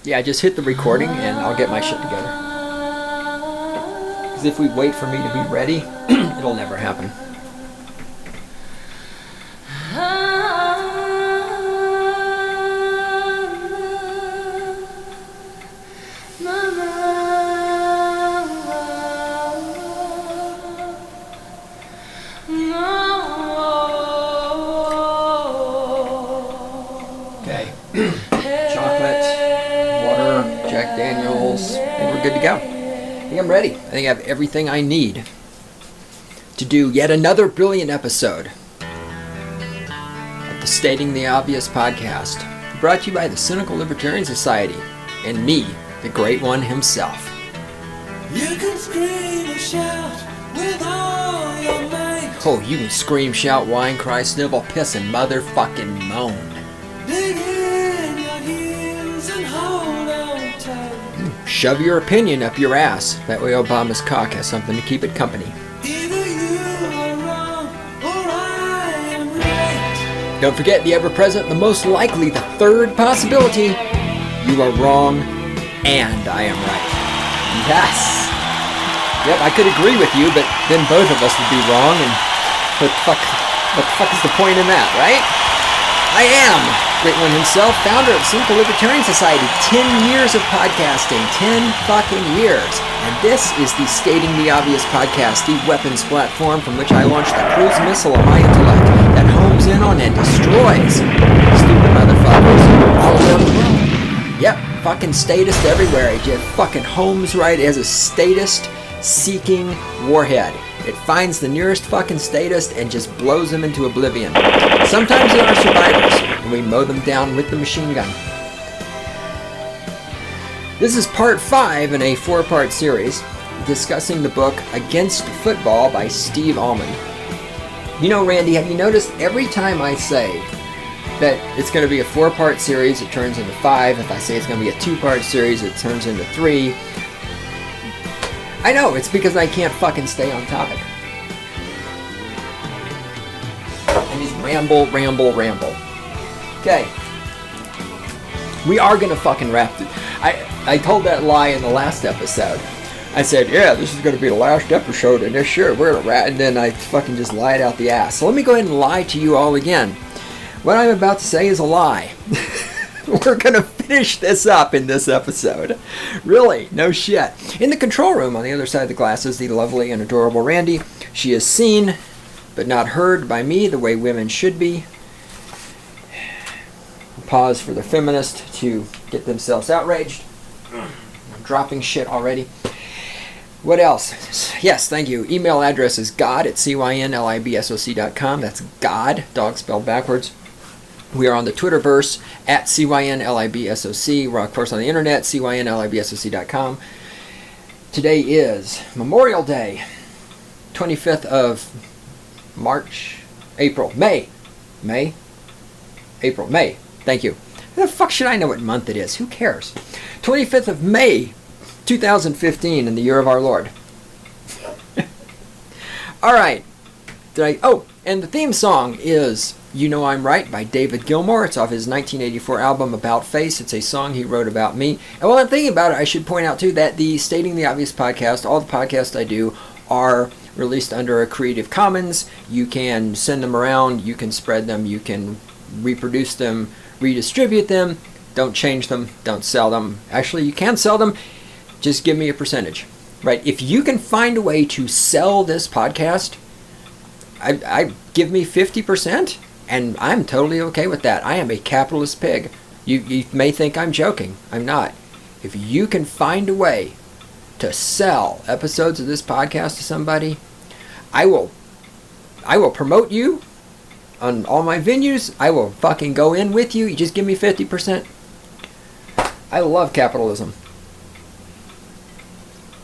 Yeah, just hit the recording and I'll get my shit together. Because if we wait for me to be ready, it'll never happen. Okay. Chocolate, water, Jack Daniels, and we're good to go. I think I'm ready. I think I have everything I need to do yet another brilliant episode of the Stating the Obvious podcast, brought to you by the Cynical Libertarian Society and me, the Great One himself. You can scream and shout with all your might. Oh, you can scream, shout, whine, cry, snivel, piss, and motherfucking moan. Dig in your heels and hold on tight. Shove your opinion up your ass. That way Obama's cock has something to keep it company. Either you are wrong or I am right. Don't forget the ever-present, the most likely, the third possibility. You are wrong, and I am right. Yes. Yep, I could agree with you, but then both of us would be wrong, and what the fuck is the point in that, right? I am Great One himself, founder of Cynical Libertarian Society. 10 years of podcasting, 10 fucking years. And this is the Stating the Obvious podcast, the weapons platform from which I launch the cruise missile of my intellect that homes in on and destroys stupid motherfuckers all around the world. Yep, fucking statist everywhere. It just fucking homes right as a statist-seeking warhead. It finds the nearest fucking statist and just blows them into oblivion. Sometimes there are survivors, and we mow them down with the machine gun. This is part 5 in a 4-part series discussing the book Against Football by Steve Almond. You know, Randy, have you noticed every time I say that it's going to be a 4-part series, it turns into 5. If I say it's going to be a 2-part series, it turns into 3. I know, it's because I can't fucking stay on topic. I just ramble. Okay. We are gonna fucking wrap it. I told that lie in the last episode. I said, yeah, this is gonna be the last episode in this year. We're gonna wrap, and then I fucking just lied out the ass. So let me go ahead and lie to you all again. What I'm about to say is a lie. We're gonna finish this up in this episode. Really, no shit. In the control room on the other side of the glass is the lovely and adorable Randy. She is seen, but not heard by me the way women should be. Pause for the feminist to get themselves outraged. I'm dropping shit already. What else? Yes, thank you. Email address is god@cynlibsoc.com. That's God, dog spelled backwards. We are on the Twitterverse at cynlibsoc. We're, of course, on the internet, cynlibsoc.com. Today is Memorial Day, 25th of May. Thank you. How the fuck should I know what month it is? Who cares? 25th of May, 2015, in the year of our Lord. All right. And the theme song is You Know I'm Right by David Gilmour. It's off his 1984 album About Face. It's a song he wrote about me. And while I'm thinking about it, I should point out, too, that the Stating the Obvious podcast, all the podcasts I do, are released under a Creative Commons. You can send them around. You can spread them. You can reproduce them, redistribute them. Don't change them. Don't sell them. Actually, you can sell them. Just give me a percentage. Right? If you can find a way to sell this podcast, I give me 50%, and I'm totally okay with that. I am a capitalist pig. You may think I'm joking. I'm not. If you can find a way to sell episodes of this podcast to somebody, I will promote you on all my venues. I will fucking go in with you. You just give me 50%. I love capitalism.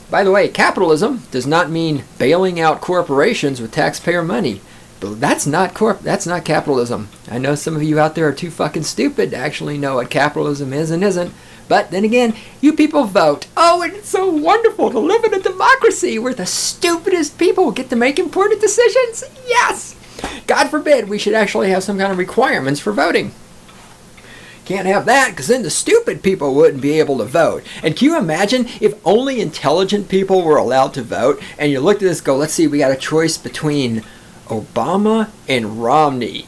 By the way, capitalism does not mean bailing out corporations with taxpayer money. But that's not capitalism. I know some of you out there are too fucking stupid to actually know what capitalism is and isn't. But then again, you people vote. Oh, and it's so wonderful to live in a democracy where the stupidest people get to make important decisions. Yes! God forbid we should actually have some kind of requirements for voting. Can't have that, because then the stupid people wouldn't be able to vote. And can you imagine if only intelligent people were allowed to vote, and you looked at this, go, let's see, we got a choice between Obama and Romney.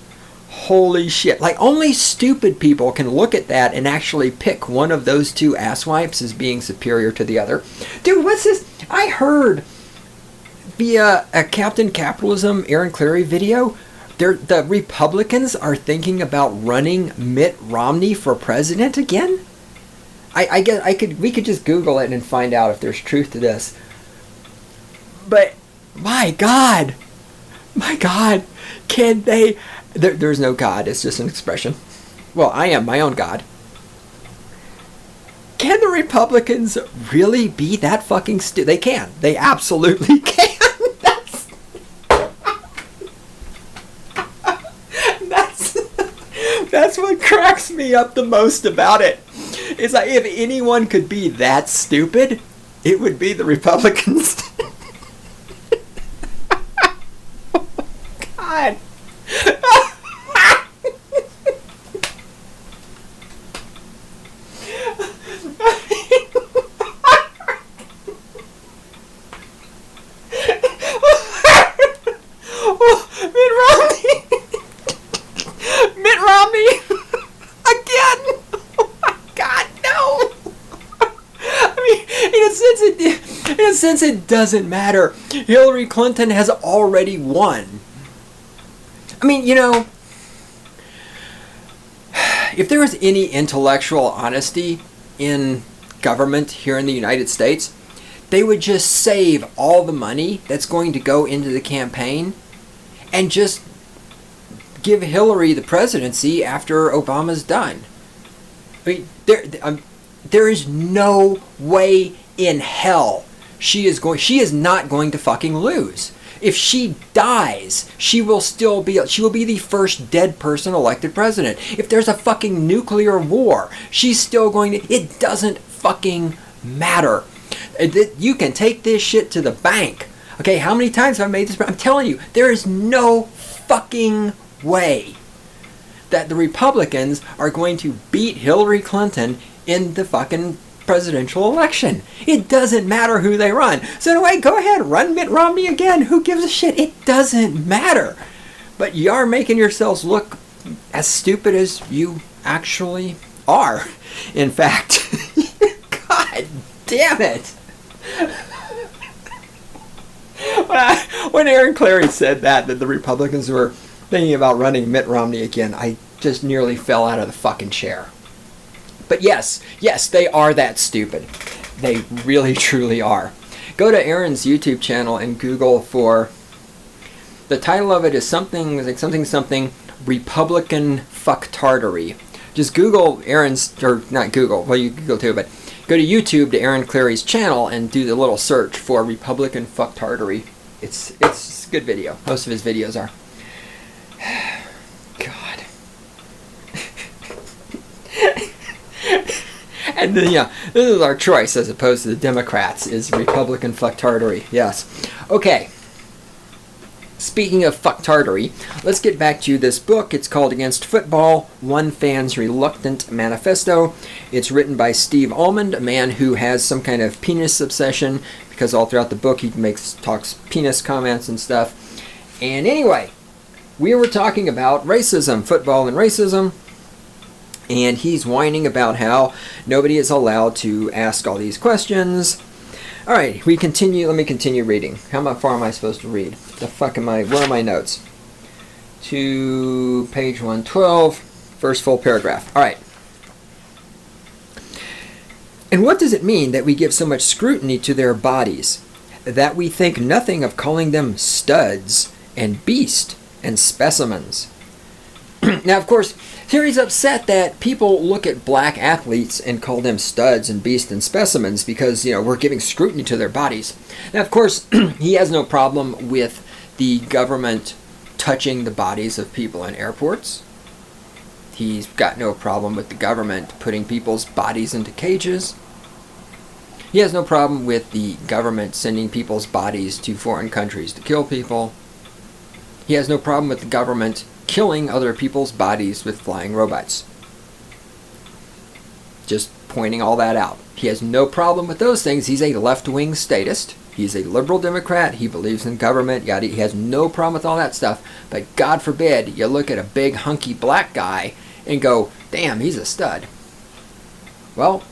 Holy shit. Like, only stupid people can look at that and actually pick one of those two asswipes as being superior to the other. Dude, what's this? I heard via a Captain Capitalism Aaron Cleary video, the Republicans are thinking about running Mitt Romney for president again? I guess we could just Google it and find out if there's truth to this. But my God, can they? There's no God. It's just an expression. Well, I am my own God. Can the Republicans really be that fucking stupid? They can. They absolutely can. That's what cracks me up the most about it. It's like, if anyone could be that stupid, it would be the Republicans. God. Mitt Romney again. Oh my God, no. I mean, in a sense, it doesn't matter. Hillary Clinton has already won. I mean, you know, if there was any intellectual honesty in government here in the United States, they would just save all the money that's going to go into the campaign and just give Hillary the presidency after Obama's done. I mean, there is no way in hell she is not going to fucking lose. If she dies, she will be the first dead person elected president. If there's a fucking nuclear war, she's still going to, it doesn't fucking matter. You can take this shit to the bank. Okay, how many times have I made this? I'm telling you, there is no fucking way that the Republicans are going to beat Hillary Clinton in the fucking presidential election. It doesn't matter who they run. So anyway, go ahead, run Mitt Romney again. Who gives a shit? It doesn't matter. But you are making yourselves look as stupid as you actually are. In fact, God damn it. When Aaron Cleary said that the Republicans were thinking about running Mitt Romney again, I just nearly fell out of the fucking chair. But yes, they are that stupid. They really, truly are. Go to Aaron's YouTube channel and Google for, the title of it is something Republican fucktardery. Just Google Aaron's, or not Google, well you Google too, but go to YouTube to Aaron Cleary's channel and do the little search for Republican fucktardery. It's a good video. Most of his videos are. God. And then, yeah, this is our choice as opposed to the Democrats, is Republican fucktardery. Yes. Okay. Speaking of fucktardery, let's get back to this book. It's called Against Football, One Fan's Reluctant Manifesto. It's written by Steve Almond, a man who has some kind of penis obsession, because all throughout the book he talks penis comments and stuff. And anyway, we were talking about racism, football and racism. And he's whining about how nobody is allowed to ask all these questions. All right, we continue. Let me continue reading. How far am I supposed to read? The fuck am I? Where are my notes? To page 112, first full paragraph. All right. And what does it mean that we give so much scrutiny to their bodies, that we think nothing of calling them studs and beast and specimens? Now, of course, here he's upset that people look at black athletes and call them studs and beasts and specimens because, you know, we're giving scrutiny to their bodies. Now, of course, he has no problem with the government touching the bodies of people in airports. He's got no problem with the government putting people's bodies into cages. He has no problem with the government sending people's bodies to foreign countries to kill people. He has no problem with the government killing other people's bodies with flying robots. Just pointing all that out. He has no problem with those things. He's a left-wing statist. He's a liberal Democrat. He believes in government. He has no problem with all that stuff. But God forbid you look at a big, hunky black guy and go, damn, he's a stud. Well,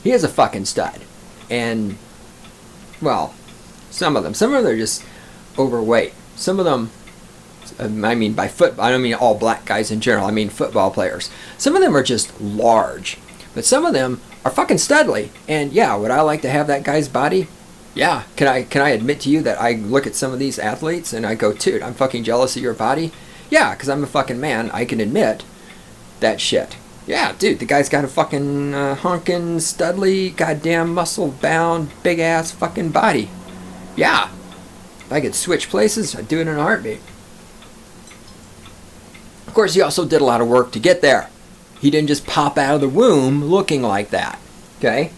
he is a fucking stud. And, well, some of them are just overweight. Some of them, I mean by football, I don't mean all black guys in general, I mean football players. Some of them are just large, but some of them are fucking studly. And yeah, would I like to have that guy's body? Yeah. Can I admit to you that I look at some of these athletes and I go, dude, I'm fucking jealous of your body? Yeah, because I'm a fucking man. I can admit that shit. Yeah, dude, the guy's got a fucking honkin', studly, goddamn muscle-bound, big-ass fucking body. Yeah. If I could switch places, I'd do it in a heartbeat. Of course, he also did a lot of work to get there. He didn't just pop out of the womb looking like that. Okay?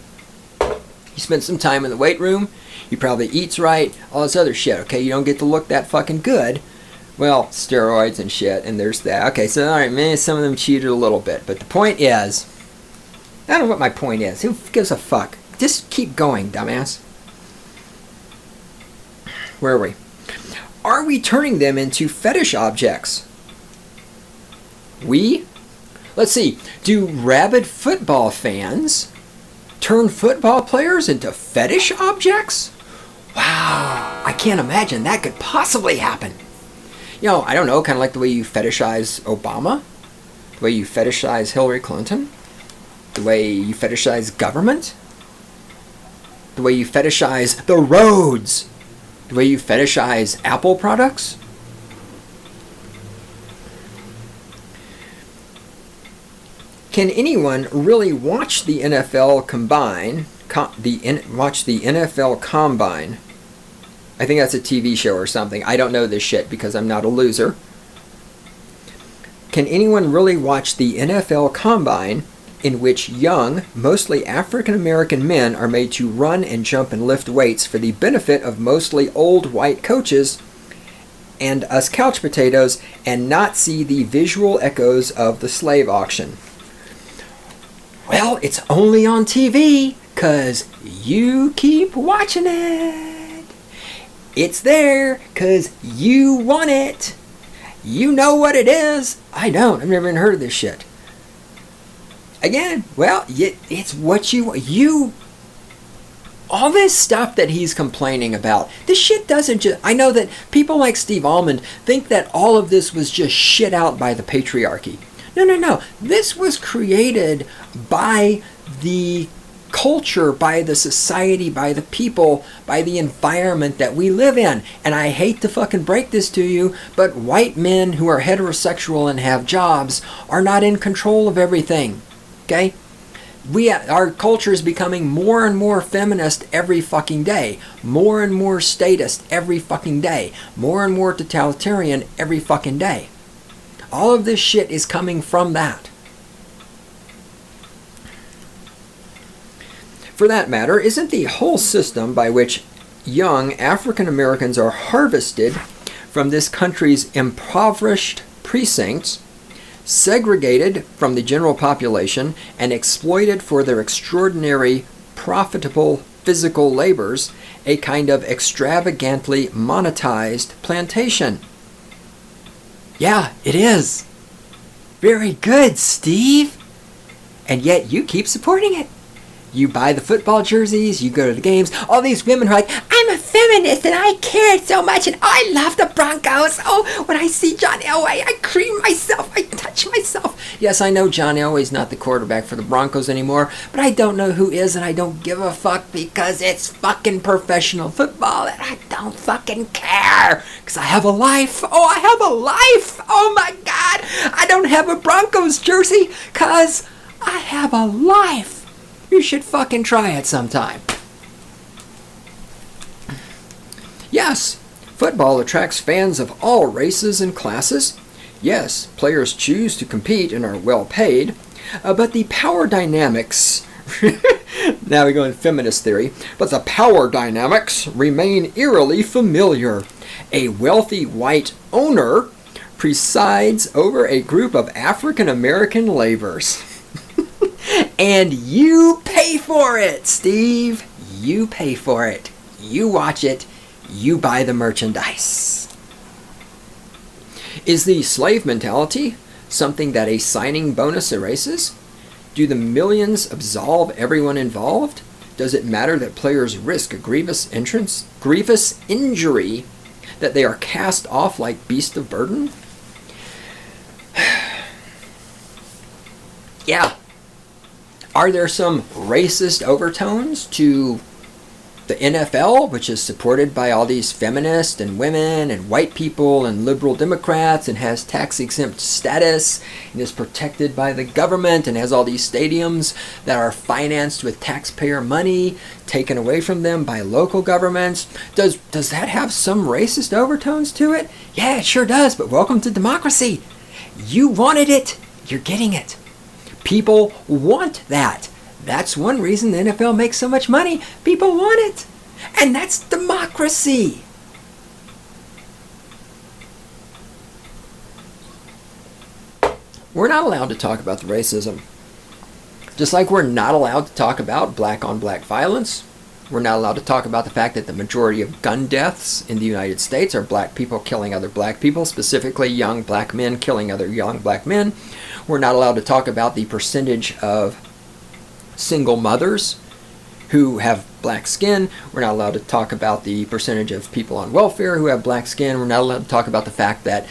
He spent some time in the weight room. He probably eats right. All this other shit. Okay? You don't get to look that fucking good. Well, steroids and shit, and there's that. Okay, so alright, maybe some of them cheated a little bit. But the point is, I don't know what my point is. Who gives a fuck? Just keep going, dumbass. Where are we? Are we turning them into fetish objects? Let's see. Do rabid football fans turn football players into fetish objects? Wow. I can't imagine that could possibly happen. You know, I don't know, kind of like the way you fetishize Obama, the way you fetishize Hillary Clinton, the way you fetishize government, the way you fetishize the roads, the way you fetishize Apple products. Can anyone really watch the NFL Combine? Watch the NFL Combine? I think that's a TV show or something. I don't know this shit because I'm not a loser. Can anyone really watch the NFL Combine, in which young, mostly African American men are made to run and jump and lift weights for the benefit of mostly old white coaches and us couch potatoes, and not see the visual echoes of the slave auction? Well, it's only on TV, 'cause you keep watching it. It's there, 'cause you want it. You know what it is. I don't. I've never even heard of this shit. Again, well, it's what you... All this stuff that he's complaining about, this shit doesn't just... I know that people like Steve Almond think that all of this was just shit out by the patriarchy. No. This was created by the culture, by the society, by the people, by the environment that we live in. And I hate to fucking break this to you, but white men who are heterosexual and have jobs are not in control of everything. Okay? Our culture is becoming more and more feminist every fucking day. More and more statist every fucking day. More and more totalitarian every fucking day. All of this shit is coming from that. For that matter, isn't the whole system by which young African Americans are harvested from this country's impoverished precincts, segregated from the general population, and exploited for their extraordinary, profitable physical labors, a kind of extravagantly monetized plantation? Yeah, it is. Very good, Steve. And yet you keep supporting it. You buy the football jerseys, you go to the games. All these women are like, I'm a feminist and I cared so much and I love the Broncos. Oh, when I see John Elway, I cream myself, I touch myself. Yes, I know John Elway's not the quarterback for the Broncos anymore, but I don't know who is, and I don't give a fuck because it's fucking professional football and I don't fucking care because I have a life. Oh, I have a life. Oh my God. I don't have a Broncos jersey because I have a life. You should fucking try it sometime. Yes, football attracts fans of all races and classes. Yes, players choose to compete and are well paid. But the power dynamics... now we go in feminist theory. But the power dynamics remain eerily familiar. A wealthy white owner presides over a group of African American laborers. And you pay for it, Steve. You pay for it. You watch it. You buy the merchandise. Is the slave mentality something that a signing bonus erases? Do the millions absolve everyone involved? Does it matter that players risk a grievous injury, that they are cast off like beasts of burden? Yeah. Are there some racist overtones to the NFL, which is supported by all these feminists and women and white people and liberal Democrats and has tax-exempt status and is protected by the government and has all these stadiums that are financed with taxpayer money taken away from them by local governments? Does that have some racist overtones to it? Yeah, it sure does, but welcome to democracy. You wanted it. You're getting it. People want that. That's one reason the NFL makes so much money. People want it. And that's democracy. We're not allowed to talk about the racism. Just like we're not allowed to talk about black-on-black violence. We're not allowed to talk about the fact that the majority of gun deaths in the United States are black people killing other black people, specifically young black men killing other young black men. We're not allowed to talk about the percentage of single mothers who have black skin. We're not allowed to talk about the percentage of people on welfare who have black skin. We're not allowed to talk about the fact that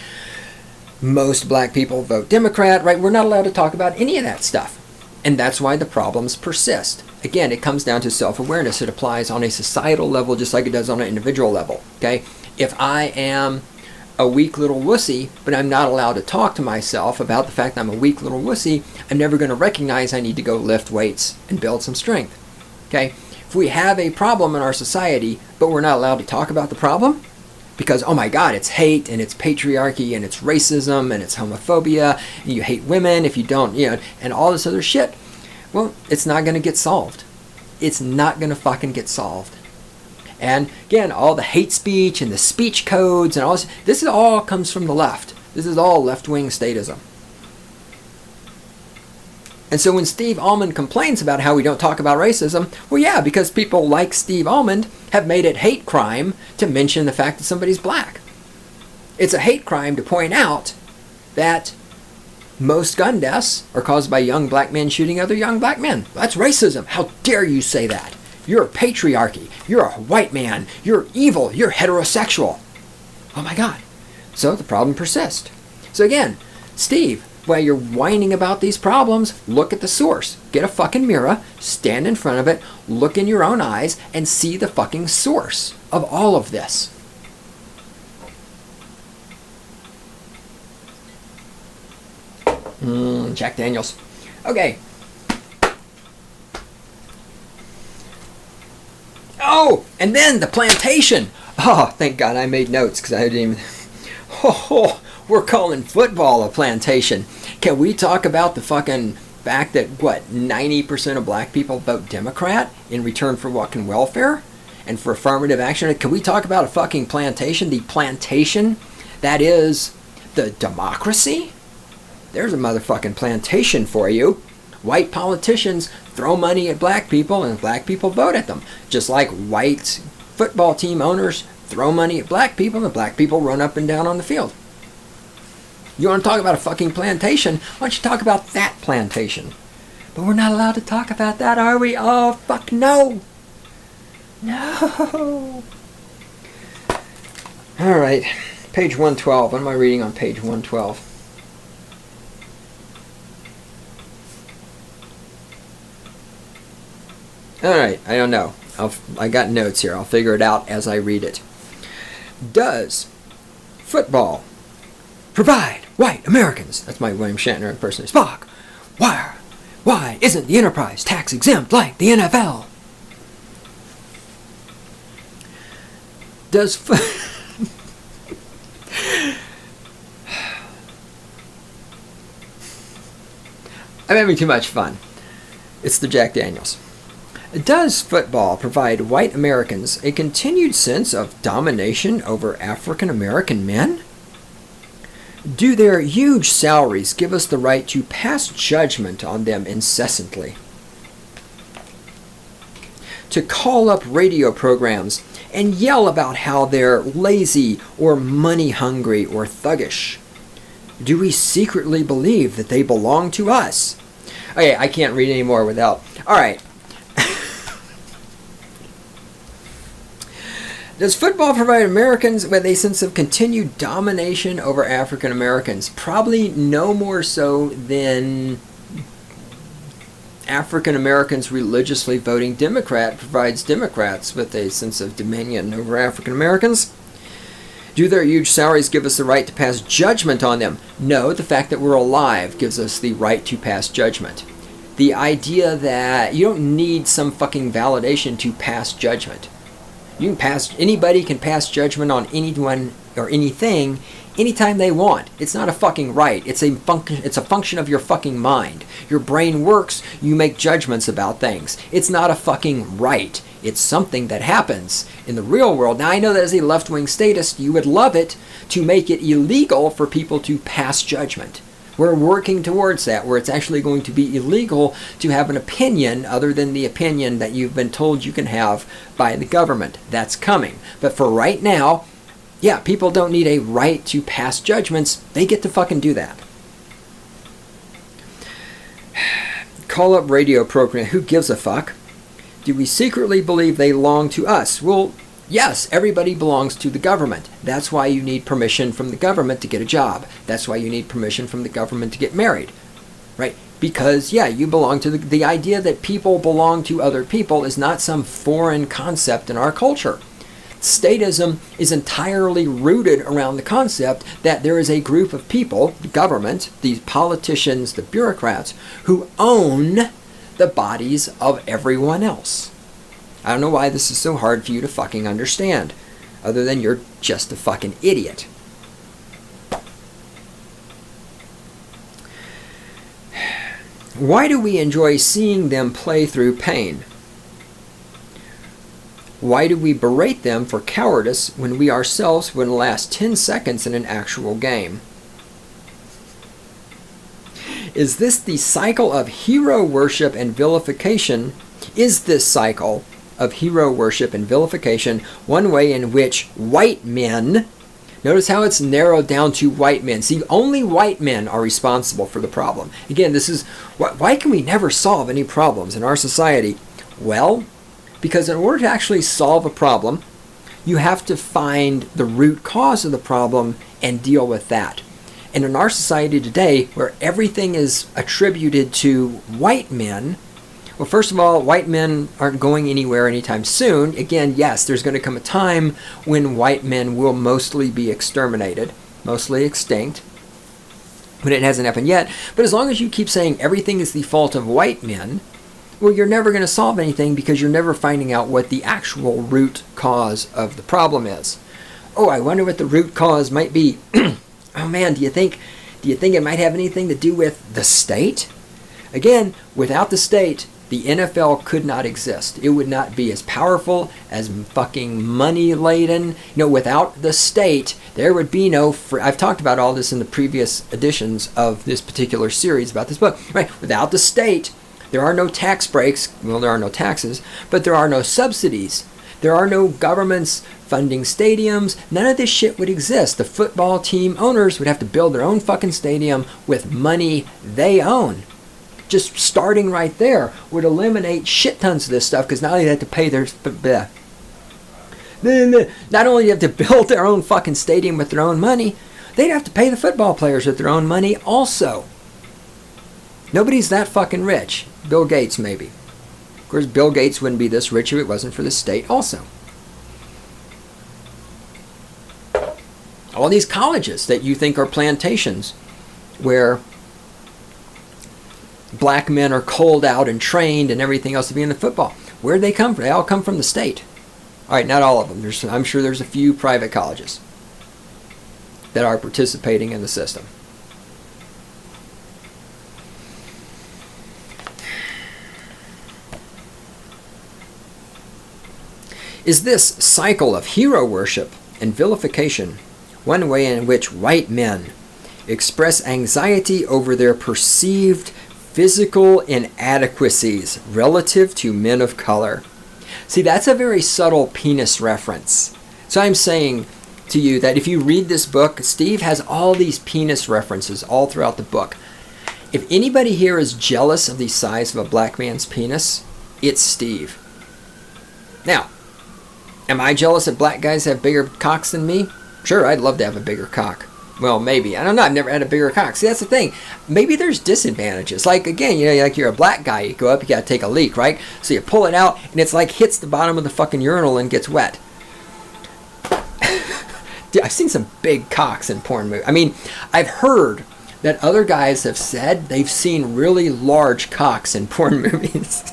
most black people vote Democrat, right? We're not allowed to talk about any of that stuff. And that's why the problems persist. Again, it comes down to self-awareness. It applies on a societal level just like it does on an individual level, okay? If I am a weak little wussy, but I'm not allowed to talk to myself about the fact that I'm a weak little wussy, I'm never going to recognize I need to go lift weights and build some strength. Okay? If we have a problem in our society, but we're not allowed to talk about the problem, because, oh my God, it's hate, and it's patriarchy, and it's racism, and it's homophobia, and you hate women if you don't, and all this other shit, well, it's not going to get solved. It's not going to fucking get solved. And again, all the hate speech and the speech codes and all this all comes from the left. This is all left-wing statism. And so when Steve Almond complains about how we don't talk about racism, well, yeah, because people like Steve Almond have made it hate crime to mention the fact that somebody's black. It's a hate crime to point out that most gun deaths are caused by young black men shooting other young black men. That's racism. How dare you say that? You're a patriarchy. You're a white man. You're evil. You're heterosexual. Oh my God. So the problem persists. So again, Steve, while you're whining about these problems, look at the source. Get a fucking mirror, stand in front of it, look in your own eyes, and see the fucking source of all of this. Jack Daniels. Okay. Oh, and then the plantation. Oh, thank God I made notes because I didn't even... Oh, we're calling football a plantation. Can we talk about the fucking fact that, 90% of black people vote Democrat in return for fucking welfare and for affirmative action? Can we talk about a fucking plantation? The plantation that is the democracy? There's a motherfucking plantation for you. White politicians throw money at black people and black people vote at them. Just like white football team owners throw money at black people and black people run up and down on the field. You want to talk about a fucking plantation? Why don't you talk about that plantation? But we're not allowed to talk about that, are we? Oh, fuck no. No. All right. Page 112. What am I reading on page 112? Alright, I don't know. I got notes here. I'll figure it out as I read it. Does football provide white Americans? That's my William Shatner impersonation. Spock! Why isn't the enterprise tax exempt like the NFL? Does I'm having too much fun. It's the Jack Daniels. Does football provide white Americans a continued sense of domination over African American men? Do their huge salaries give us the right to pass judgment on them incessantly? To call up radio programs and yell about how they're lazy or money hungry or thuggish? Do we secretly believe that they belong to us? Okay, I can't read anymore without... Alright. Does football provide Americans with a sense of continued domination over African Americans? Probably no more so than African Americans religiously voting Democrat provides Democrats with a sense of dominion over African Americans. Do their huge salaries give us the right to pass judgment on them? No, the fact that we're alive gives us the right to pass judgment. The idea that you don't need some fucking validation to pass judgment. Anybody can pass judgment on anyone or anything anytime they want. It's not a fucking right. It's a function of your fucking mind. Your brain works, you make judgments about things. It's not a fucking right. It's something that happens in the real world. Now, I know that as a left-wing statist, you would love it to make it illegal for people to pass judgment. We're working towards that, where it's actually going to be illegal to have an opinion other than the opinion that you've been told you can have by the government. That's coming. But for right now, yeah, people don't need a right to pass judgments. They get to fucking do that. Call up radio program. Who gives a fuck? Do we secretly believe they belong to us? Well, yes, everybody belongs to the government. That's why you need permission from the government to get a job. That's why you need permission from the government to get married. Right? Because, yeah, you belong to the idea that people belong to other people is not some foreign concept in our culture. Statism is entirely rooted around the concept that there is a group of people, the government, the politicians, the bureaucrats, who own the bodies of everyone else. I don't know why this is so hard for you to fucking understand, other than you're just a fucking idiot. Why do we enjoy seeing them play through pain? Why do we berate them for cowardice when we ourselves would last 10 seconds in an actual game? Is this the cycle of hero worship and vilification? Is this cycle of hero worship and vilification one way in which white men, notice how it's narrowed down to white men. See, only white men are responsible for the problem. Again, this is, why can we never solve any problems in our society? Well, because in order to actually solve a problem, you have to find the root cause of the problem and deal with that. And in our society today, where everything is attributed to white men, well, first of all, white men aren't going anywhere anytime soon. Again, yes, there's going to come a time when white men will mostly be exterminated, mostly extinct, but it hasn't happened yet. But as long as you keep saying everything is the fault of white men, well, you're never going to solve anything because you're never finding out what the actual root cause of the problem is. Oh, I wonder what the root cause might be. Oh man, do you think it might have anything to do with the state? Again, without the state, the NFL could not exist. It would not be as powerful, as fucking money-laden. Without the state, there would be no... I've talked about all this in the previous editions of this particular series about this book. Right? Without the state, there are no tax breaks. Well, there are no taxes, but there are no subsidies. There are no governments funding stadiums. None of this shit would exist. The football team owners would have to build their own fucking stadium with money they own. Just starting right there would eliminate shit tons of this stuff, because now they have to pay their... Not only do you have to build their own fucking stadium with their own money, they'd have to pay the football players with their own money also. Nobody's that fucking rich. Bill Gates, maybe. Of course, Bill Gates wouldn't be this rich if it wasn't for the state also. All these colleges that you think are plantations where black men are culled out and trained and everything else to be in the football. Where do they come from? They all come from the state. All right, not all of them. I'm sure there's a few private colleges that are participating in the system. Is this cycle of hero worship and vilification one way in which white men express anxiety over their perceived physical inadequacies relative to men of color. See, that's a very subtle penis reference. So I'm saying to you that if you read this book, Steve has all these penis references all throughout the book. If anybody here is jealous of the size of a black man's penis, it's Steve. Now, am I jealous that black guys have bigger cocks than me? Sure, I'd love to have a bigger cock. Well, maybe. I don't know. I've never had a bigger cock. See, that's the thing. Maybe there's disadvantages. Like, again, you know, like you're a black guy. You go up, you got to take a leak, right? So you pull it out, and it's like hits the bottom of the fucking urinal and gets wet. Dude, I've seen some big cocks in porn movies. I mean, I've heard that other guys have said they've seen really large cocks in porn movies.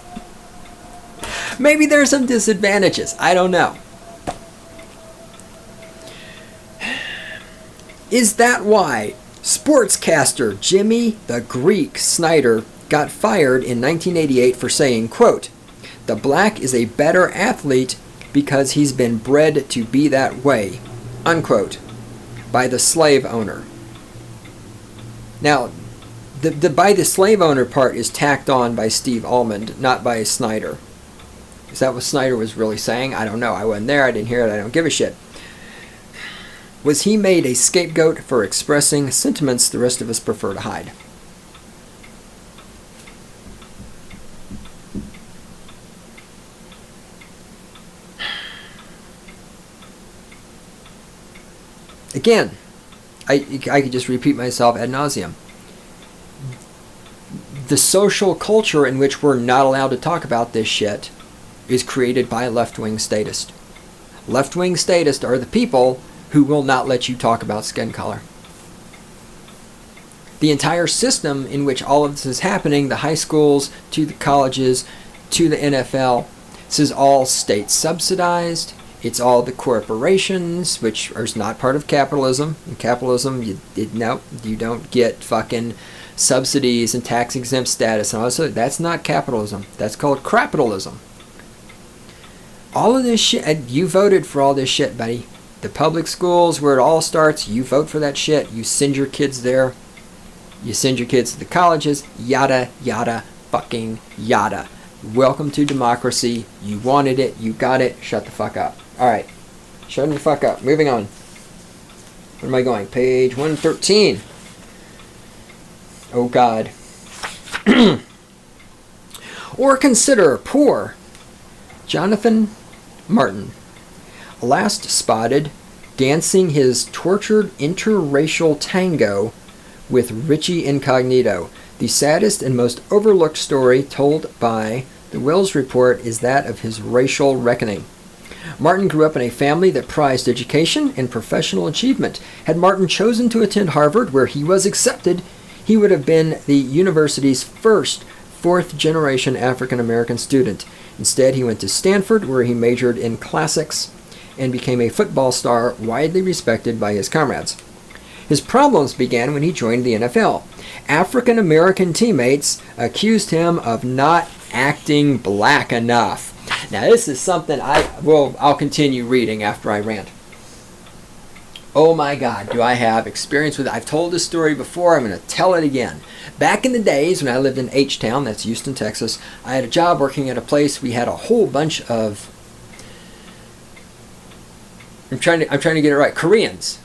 Maybe there's some disadvantages. I don't know. Is that why sportscaster Jimmy the Greek Snyder got fired in 1988 for saying, quote, "The black is a better athlete because he's been bred to be that way," unquote, by the slave owner. Now, the by the slave owner part is tacked on by Steve Almond, not by Snyder. Is that what Snyder was really saying? I don't know. I wasn't there. I didn't hear it. I don't give a shit. Was he made a scapegoat for expressing sentiments the rest of us prefer to hide? Again, I could just repeat myself ad nauseum. The social culture in which we're not allowed to talk about this shit is created by left-wing statists. Left-wing statists are the people who will not let you talk about skin color. The entire system in which all of this is happening, the high schools to the colleges to the NFL, this is all state subsidized. It's all the corporations, which are not part of capitalism. In capitalism, you don't get fucking subsidies and tax exempt status and all that. That's not capitalism. That's called crapitalism. All of this shit, and you voted for all this shit, buddy. The public schools, where it all starts, you vote for that shit. You send your kids there. You send your kids to the colleges. Yada, yada, fucking yada. Welcome to democracy. You wanted it. You got it. Shut the fuck up. All right. Shut the fuck up. Moving on. Where am I going? Page 113. Oh, God. Or consider poor Jonathan Martin, last spotted dancing his tortured interracial tango with Richie Incognito. The saddest and most overlooked story told by the Wills Report is that of his racial reckoning. Martin grew up in a family that prized education and professional achievement. Had Martin chosen to attend Harvard, where he was accepted, he would have been the university's first fourth-generation African-American student. Instead, he went to Stanford, where he majored in classics and became a football star widely respected by his comrades. His problems began when he joined the NFL. African-American teammates accused him of not acting black enough. Now, this is something I'll continue reading after I rant. Oh my God, do I have experience with it. I've told this story before. I'm going to tell it again. Back in the days when I lived in H-Town, that's Houston, Texas, I had a job working at a place. We had a whole bunch of, I'm trying to get it right, Koreans.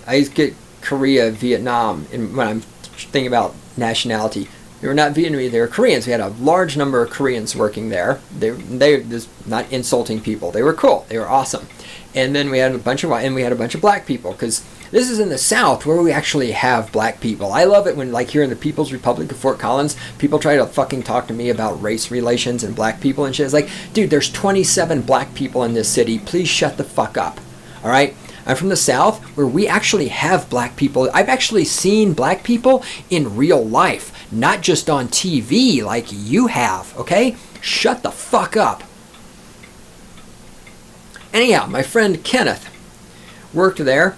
I used to get Korea, Vietnam, and when I'm thinking about nationality. They were not Vietnamese, they were Koreans. We had a large number of Koreans working there. They just not insulting people. They were cool. They were awesome. And then we had a bunch of white, and we had a bunch of black people, because this is in the South where we actually have black people. I love it when, like here in the People's Republic of Fort Collins, people try to fucking talk to me about race relations and black people and shit. It's like, dude, there's 27 black people in this city. Please shut the fuck up. All right? I'm from the South where we actually have black people. I've actually seen black people in real life, not just on TV like you have, okay? Shut the fuck up. Anyhow, my friend Kenneth worked there.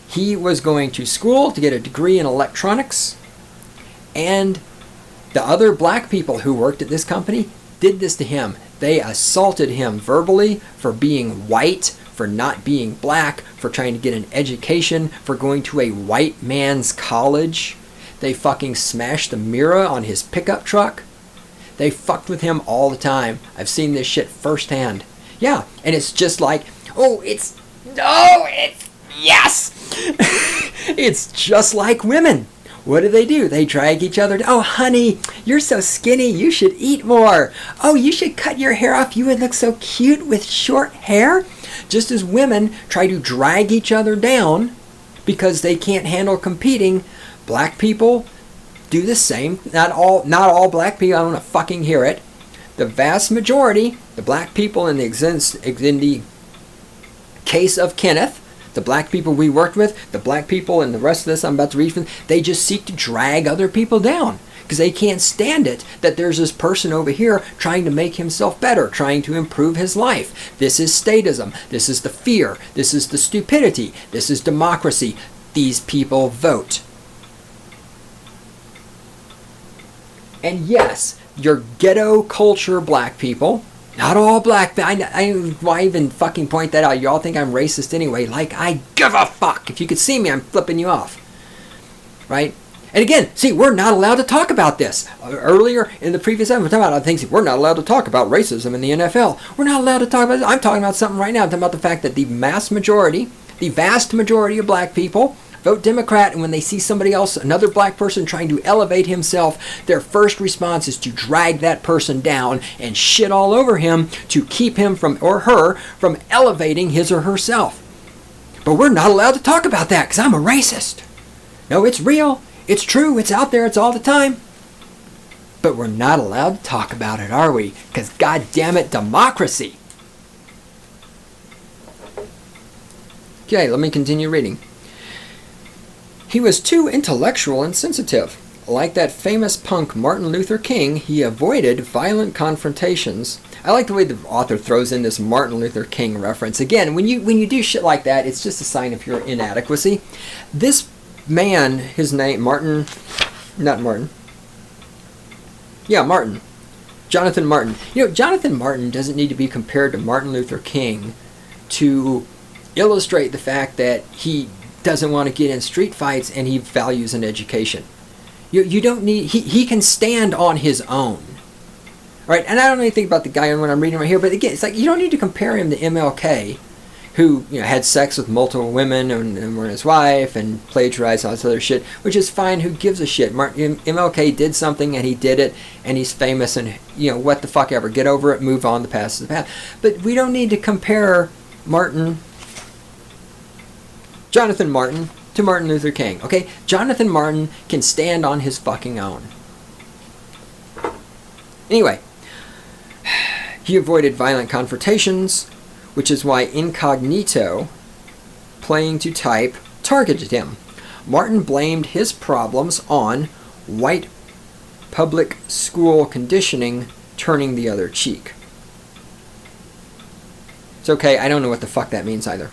He was going to school to get a degree in electronics, and the other black people who worked at this company did this to him. They assaulted him verbally for being white, for not being black, for trying to get an education, for going to a white man's college. They fucking smashed the mirror on his pickup truck. They fucked with him all the time. I've seen this shit firsthand. Yeah, and it's just like, yes! It's just like women. What do? They drag each other. Oh, honey, you're so skinny. You should eat more. Oh, you should cut your hair off. You would look so cute with short hair. Just as women try to drag each other down because they can't handle competing, black people do the same. Not all black people. I don't want to fucking hear it. The vast majority, the black people in the case of Kenneth, the black people we worked with, the black people and the rest of this I'm about to read from, they just seek to drag other people down because they can't stand it that there's this person over here trying to make himself better, trying to improve his life. This is statism. This is the fear. This is the stupidity. This is democracy. These people vote. And yes, your ghetto culture black people, not all black, why even fucking point that out? Y'all think I'm racist anyway. Like, I give a fuck. If you could see me, I'm flipping you off. Right? And again, see, we're not allowed to talk about this. Earlier in the previous episode, we're talking about other things. We're not allowed to talk about racism in the NFL. We're not allowed to talk about this. I'm talking about something right now. I'm talking about the fact that the vast majority of black people vote Democrat, and when they see somebody else, another black person trying to elevate himself, their first response is to drag that person down and shit all over him to keep him from, or her, from elevating his or herself. But we're not allowed to talk about that because I'm a racist. No, it's real. It's true. It's out there. It's all the time. But we're not allowed to talk about it, are we? Because goddamn it, democracy. Okay, let me continue reading. He was too intellectual and sensitive. Like that famous punk Martin Luther King, he avoided violent confrontations. I like the way the author throws in this Martin Luther King reference. Again, when you do shit like that, it's just a sign of your inadequacy. This man, his name, Martin. Jonathan Martin. You know, Jonathan Martin doesn't need to be compared to Martin Luther King to illustrate the fact that he doesn't want to get in street fights and he values an education. You don't need, he can stand on his own. Right? And I don't know anything about the guy when I'm reading right here, but again, it's like you don't need to compare him to MLK, who had sex with multiple women and were his wife and plagiarized all this other shit, which is fine. Who gives a shit? MLK did something and he did it and he's famous and what the fuck ever. Get over it, move on, the past is the past. But we don't need to compare Jonathan Martin to Martin Luther King, okay? Jonathan Martin can stand on his fucking own. Anyway, he avoided violent confrontations, which is why incognito, playing to type, targeted him. Martin blamed his problems on white public school conditioning turning the other cheek. It's okay, I don't know what the fuck that means either.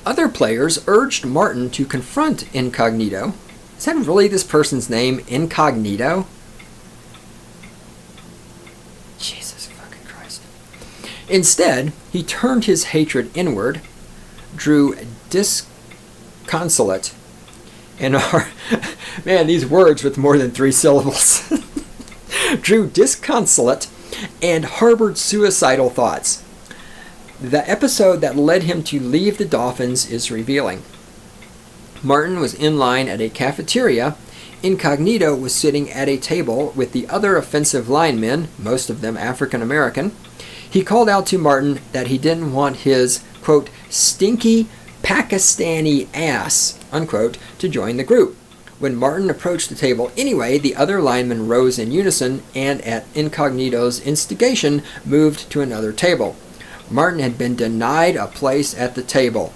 Other players urged Martin to confront Incognito. Is that really this person's name, Incognito? Jesus fucking Christ. Instead, he turned his hatred inward, drew disconsolate, and man, these words with more than 3 syllables. Drew disconsolate and harbored suicidal thoughts. The episode that led him to leave the Dolphins is revealing. Martin was in line at a cafeteria. Incognito was sitting at a table with the other offensive linemen, most of them African American. He called out to Martin that he didn't want his, quote, stinky Pakistani ass, unquote, to join the group. When Martin approached the table anyway, the other linemen rose in unison and, at Incognito's instigation, moved to another table. Martin had been denied a place at the table.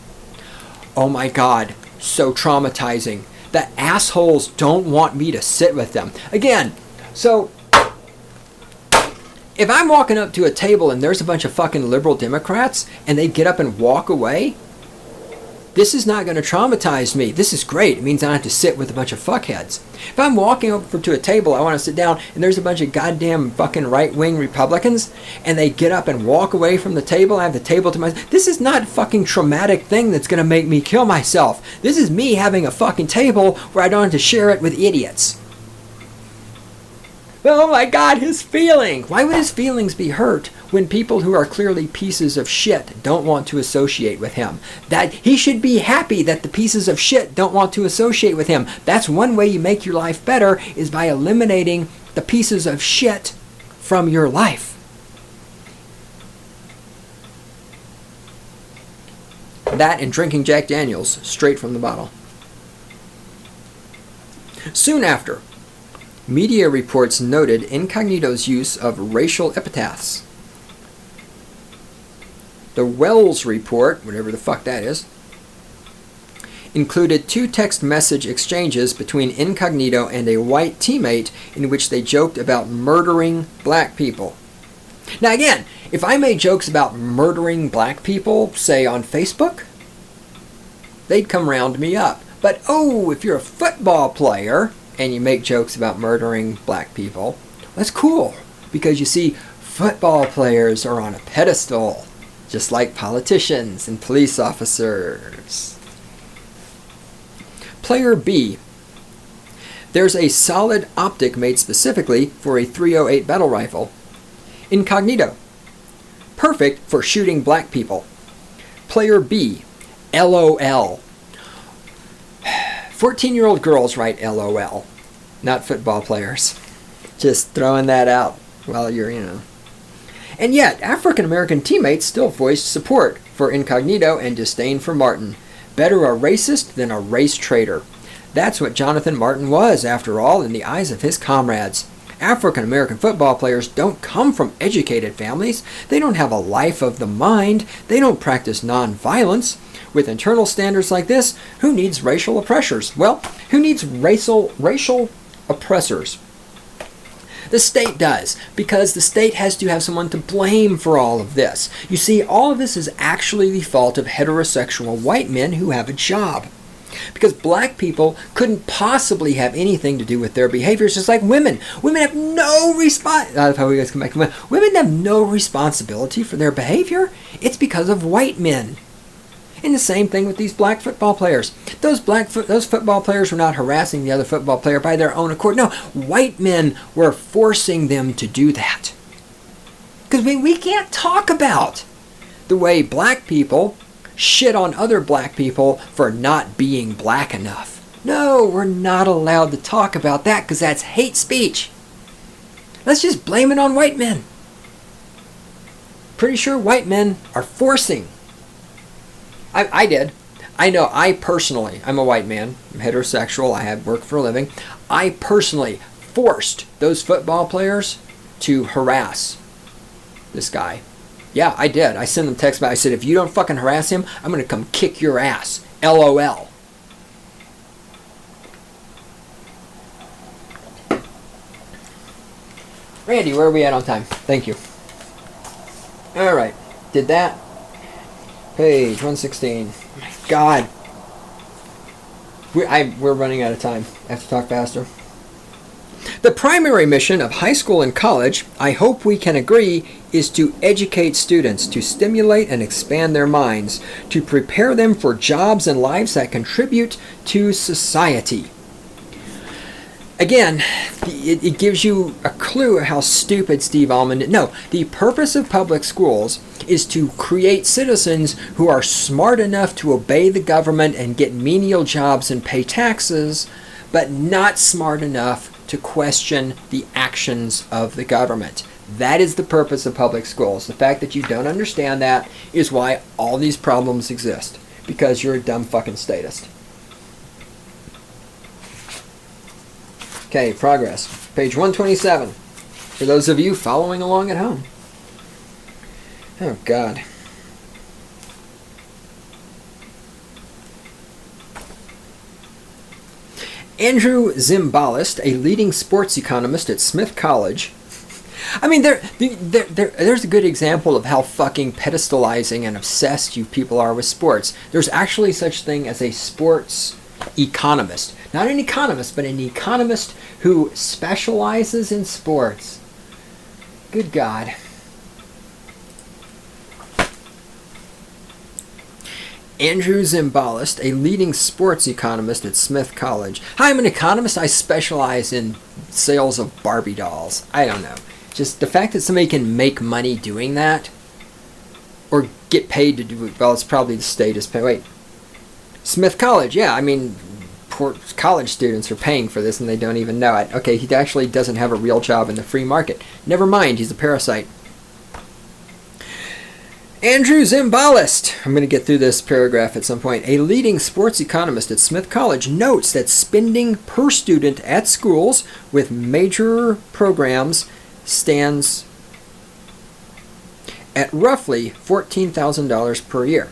Oh my God, so traumatizing. The assholes don't want me to sit with them. Again, so if I'm walking up to a table and there's a bunch of fucking liberal Democrats and they get up and walk away, This is not going to traumatize me. This is great. It means I don't have to sit with a bunch of fuckheads. If I'm walking over to a table, I want to sit down, and there's a bunch of goddamn fucking right-wing Republicans, and they get up and walk away from the table, I have the table to myself. This is not a fucking traumatic thing that's going to make me kill myself. This is me having a fucking table where I don't have to share it with idiots. Oh my God, his feelings! Why would his feelings be hurt when people who are clearly pieces of shit don't want to associate with him? That he should be happy that the pieces of shit don't want to associate with him. That's one way you make your life better, is by eliminating the pieces of shit from your life. That and drinking Jack Daniels straight from the bottle. Soon after, media reports noted Incognito's use of racial epithets. The Wells report, whatever the fuck that is, included 2 text message exchanges between Incognito and a white teammate in which they joked about murdering black people. Now again, if I made jokes about murdering black people, say on Facebook, they'd come round me up. But oh, if you're a football player and you make jokes about murdering black people, that's cool, because you see, football players are on a pedestal, just like politicians and police officers. Player B. There's a solid optic made specifically for a .308 battle rifle. Incognito. Perfect for shooting black people. Player B. LOL. 14-year-old girls write LOL, not football players. Just throwing that out while you're, And yet, African-American teammates still voiced support for Incognito and disdain for Martin. Better a racist than a race traitor. That's what Jonathan Martin was, after all, in the eyes of his comrades. African-American football players don't come from educated families. They don't have a life of the mind. They don't practice nonviolence. With internal standards like this, who needs racial oppressors? Well, who needs racial oppressors? The state does, because the state has to have someone to blame for all of this. You see, all of this is actually the fault of heterosexual white men who have a job. Because black people couldn't possibly have anything to do with their behaviors, just like women. Women have no Women have no responsibility for their behavior. It's because of white men. And the same thing with these black football players. Those football players were not harassing the other football player by their own accord. No, white men were forcing them to do that. Because we can't talk about the way black people shit on other black people for not being black enough. No, we're not allowed to talk about that because that's hate speech. Let's just blame it on white men. Pretty sure white men are forcing. I did. I know, I'm a white man. I'm heterosexual. I have work for a living. I personally forced those football players to harass this guy. Yeah, I did. I sent them text back. I said, if you don't fucking harass him, I'm going to come kick your ass. LOL. Randy, where are we at on time? Thank you. All right. Did that. Page 116. Oh my God. We're running out of time. I have to talk faster. The primary mission of high school and college, I hope we can agree, is to educate students, to stimulate and expand their minds, to prepare them for jobs and lives that contribute to society. Again, it gives you a clue of how stupid Steve Almond is. No, the purpose of public schools is to create citizens who are smart enough to obey the government and get menial jobs and pay taxes, but not smart enough to question the actions of the government. That is the purpose of public schools. The fact that you don't understand that is why all these problems exist, because you're a dumb fucking statist. Okay, progress. Page 127. For those of you following along at home. Oh, God. Andrew Zimbalist, a leading sports economist at Smith College, I mean, there's a good example of how fucking pedestalizing and obsessed you people are with sports. There's actually such thing as a sports economist. Not an economist, but an economist who specializes in sports. Good God. Andrew Zimbalist, a leading sports economist at Smith College. Hi, I'm an economist. I specialize in sales of Barbie dolls. I don't know. Just the fact that somebody can make money doing that, or get paid to do it, well, it's probably the state is paying. Wait. Smith College, yeah, I mean, poor college students are paying for this and they don't even know it. Okay, he actually doesn't have a real job in the free market. Never mind, he's a parasite. Andrew Zimbalist, I'm going to get through this paragraph at some point. A leading sports economist at Smith College notes that spending per student at schools with major programs stands at roughly $14,000 per year.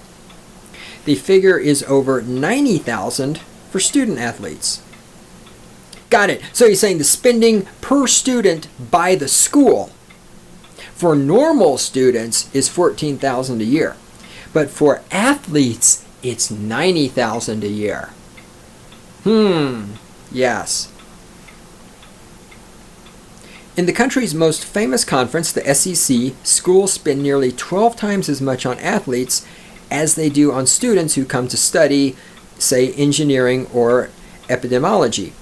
The figure is over $90,000 for student athletes. Got it. So he's saying the spending per student by the school for normal students is $14,000 a year. But for athletes, it's $90,000 a year. Yes. In the country's most famous conference, the SEC, schools spend nearly 12 times as much on athletes as they do on students who come to study, say, engineering or epidemiology.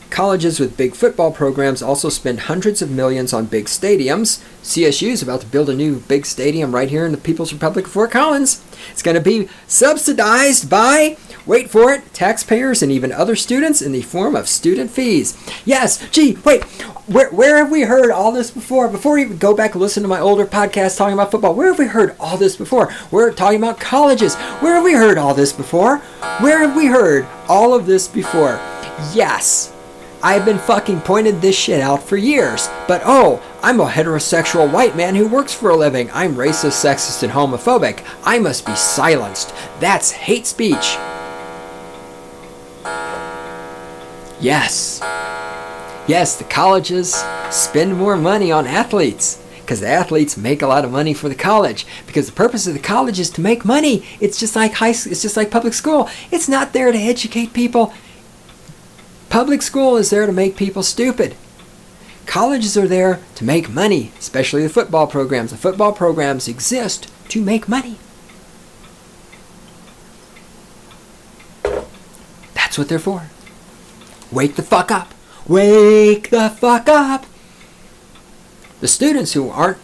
Colleges with big football programs also spend hundreds of millions on big stadiums. CSU is about to build a new big stadium right here in the People's Republic of Fort Collins. It's going to be subsidized by, wait for it, taxpayers and even other students in the form of student fees. Yes, gee, wait, where have we heard all this before? Before we go back and listen to my older podcast talking about football, where have we heard all this before? We're talking about colleges. Where have we heard all this before? Where have we heard all of this before? Yes. I've been fucking pointed this shit out for years. But oh, I'm a heterosexual white man who works for a living. I'm racist, sexist, and homophobic. I must be silenced. That's hate speech. Yes. Yes, the colleges spend more money on athletes because the athletes make a lot of money for the college. Because the purpose of the college is to make money. It's just like it's just like public school. It's not there to educate people. Public school is there to make people stupid. Colleges are there to make money, especially the football programs. The football programs exist to make money. That's what they're for. Wake the fuck up. Wake the fuck up. The students who aren't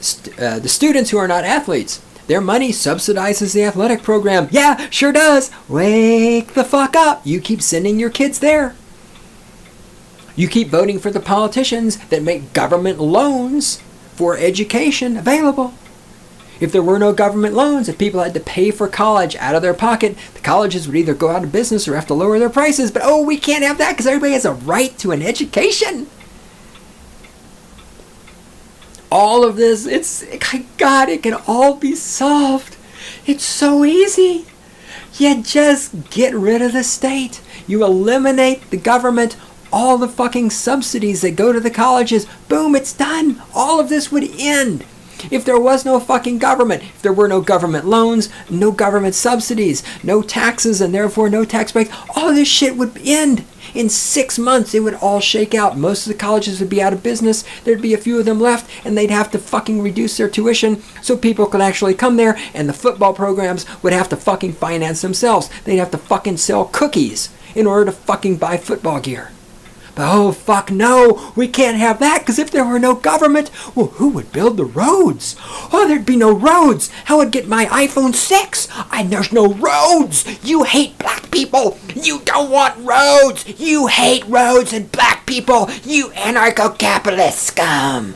not athletes, their money subsidizes the athletic program. Yeah, sure does. Wake the fuck up. You keep sending your kids there. You keep voting for the politicians that make government loans for education available. If there were no government loans, if people had to pay for college out of their pocket, the colleges would either go out of business or have to lower their prices. But oh, we can't have that because everybody has a right to an education. All of this, God, it can all be solved. It's so easy. You just get rid of the state. You eliminate the government, all the fucking subsidies that go to the colleges. Boom, it's done. All of this would end. If there was no fucking government, if there were no government loans, no government subsidies, no taxes, and therefore no tax breaks, all this shit would end. In 6 months, it would all shake out. Most of the colleges would be out of business. There'd be a few of them left, and they'd have to fucking reduce their tuition so people could actually come there, and the football programs would have to fucking finance themselves. They'd have to fucking sell cookies in order to fucking buy football gear. But oh, fuck no, we can't have that, because if there were no government, well, who would build the roads? Oh, there'd be no roads. How would I get my iPhone 6? There's no roads. You hate black people. You don't want roads. You hate roads and black people. You anarcho-capitalist scum.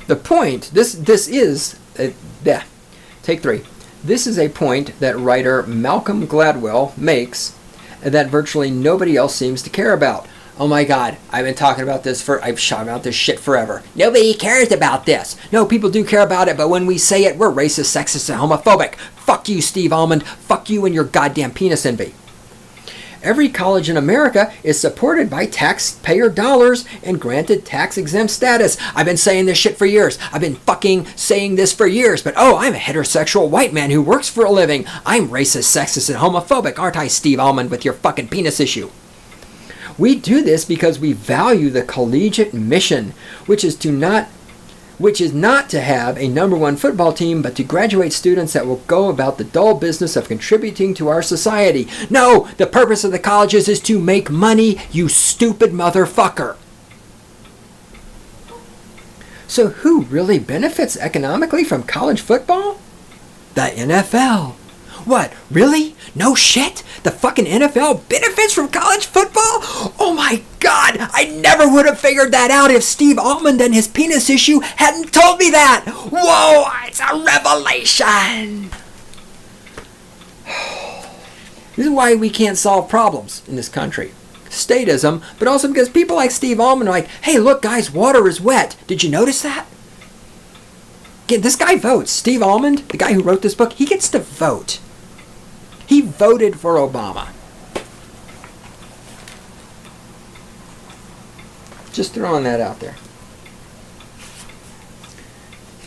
The point, this is... Take 3. This is a point that writer Malcolm Gladwell makes that virtually nobody else seems to care about. Oh my God, I've shot about this shit forever. Nobody cares about this. No, people do care about it, but when we say it, we're racist, sexist, and homophobic. Fuck you, Steve Almond. Fuck you and your goddamn penis envy. Every college in America is supported by taxpayer dollars and granted tax-exempt status. I've been saying this shit for years. I've been fucking saying this for years, but I'm a heterosexual white man who works for a living. I'm racist, sexist, and homophobic, aren't I, Steve Almond, with your fucking penis issue? We do this because we value the collegiate mission, which is not to have a number one football team, but to graduate students that will go about the dull business of contributing to our society. No, the purpose of the colleges is to make money, you stupid motherfucker. So who really benefits economically from college football? The NFL. What, really? No shit? The fucking NFL benefits from college football? Oh my God, I never would have figured that out if Steve Almond and his penis issue hadn't told me that. Whoa, it's a revelation. This is why we can't solve problems in this country. Statism, but also because people like Steve Almond are like, hey, look guys, water is wet. Did you notice that? Again, this guy votes. Steve Almond, the guy who wrote this book, he gets to vote. He voted for Obama. Just throwing that out there.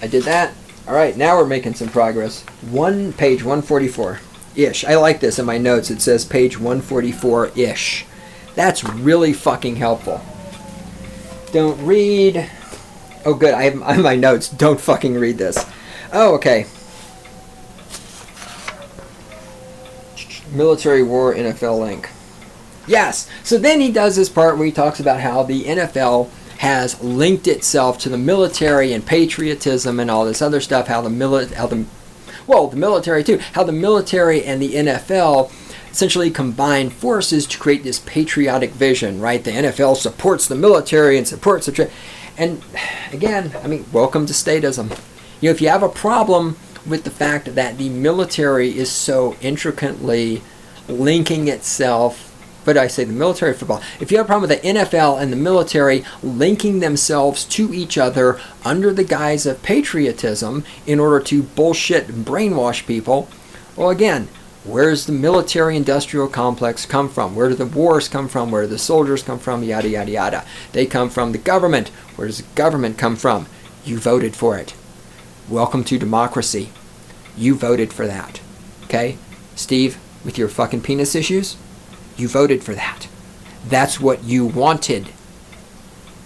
I did that. All right, now we're making some progress. Page 144-ish. I like this in my notes. It says page 144-ish. That's really fucking helpful. Don't read. Oh, good. I have my notes. Don't fucking read this. Oh, okay. Military war NFL link. Yes. So then he does this part where he talks about how the NFL has linked itself to the military and patriotism and all this other stuff. The military too. How the military and the NFL essentially combine forces to create this patriotic vision, right? The NFL supports the military and supports the and again, I mean, welcome to statism. You know, if you have a problem with the fact that the military is so intricately linking itself, but I say the military football, if you have a problem with the NFL and the military linking themselves to each other under the guise of patriotism in order to bullshit and brainwash people, well, again, where does the military-industrial complex come from? Where do the wars come from? Where do the soldiers come from? Yada, yada, yada. They come from the government. Where does the government come from? You voted for it. Welcome to democracy. You voted for that. Okay? Steve, with your fucking penis issues, you voted for that. That's what you wanted.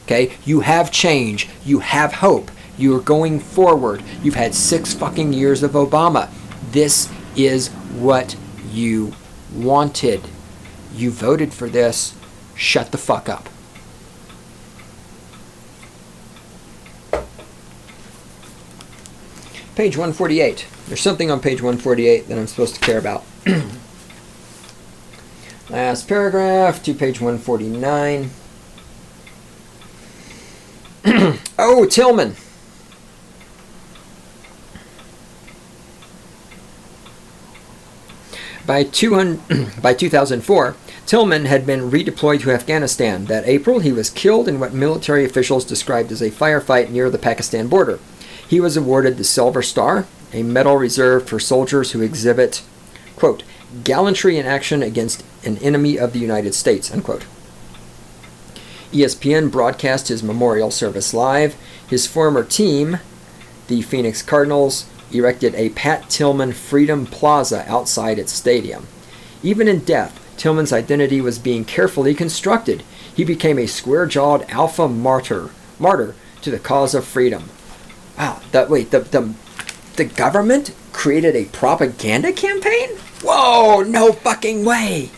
Okay? You have change. You have hope. You are going forward. You've had 6 fucking years of Obama. This is what you wanted. You voted for this. Shut the fuck up. Page 148. There's something on page 148 that I'm supposed to care about. Last paragraph to page 149. Oh, Tillman. By 2004, Tillman had been redeployed to Afghanistan. That April, he was killed in what military officials described as a firefight near the Pakistan border. He was awarded the Silver Star, a medal reserved for soldiers who exhibit, quote, gallantry in action against an enemy of the United States, unquote. ESPN broadcast his memorial service live. His former team, the Phoenix Cardinals, erected a Pat Tillman Freedom Plaza outside its stadium. Even in death, Tillman's identity was being carefully constructed. He became a square-jawed alpha martyr to the cause of freedom. Wow, the government created a propaganda campaign? Whoa, no fucking way.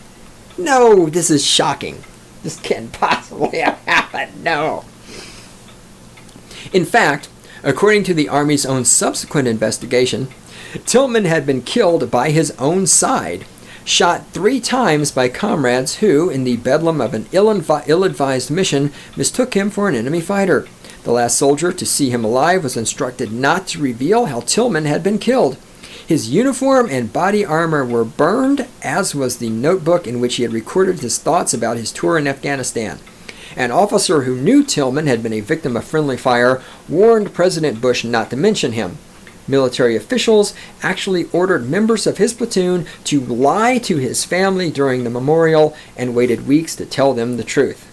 No, this is shocking. This can't possibly have happened, no. In fact, according to the Army's own subsequent investigation, Tillman had been killed by his own side, shot 3 times by comrades who, in the bedlam of an ill-advised mission, mistook him for an enemy fighter. The last soldier to see him alive was instructed not to reveal how Tillman had been killed. His uniform and body armor were burned, as was the notebook in which he had recorded his thoughts about his tour in Afghanistan. An officer who knew Tillman had been a victim of friendly fire warned President Bush not to mention him. Military officials actually ordered members of his platoon to lie to his family during the memorial and waited weeks to tell them the truth.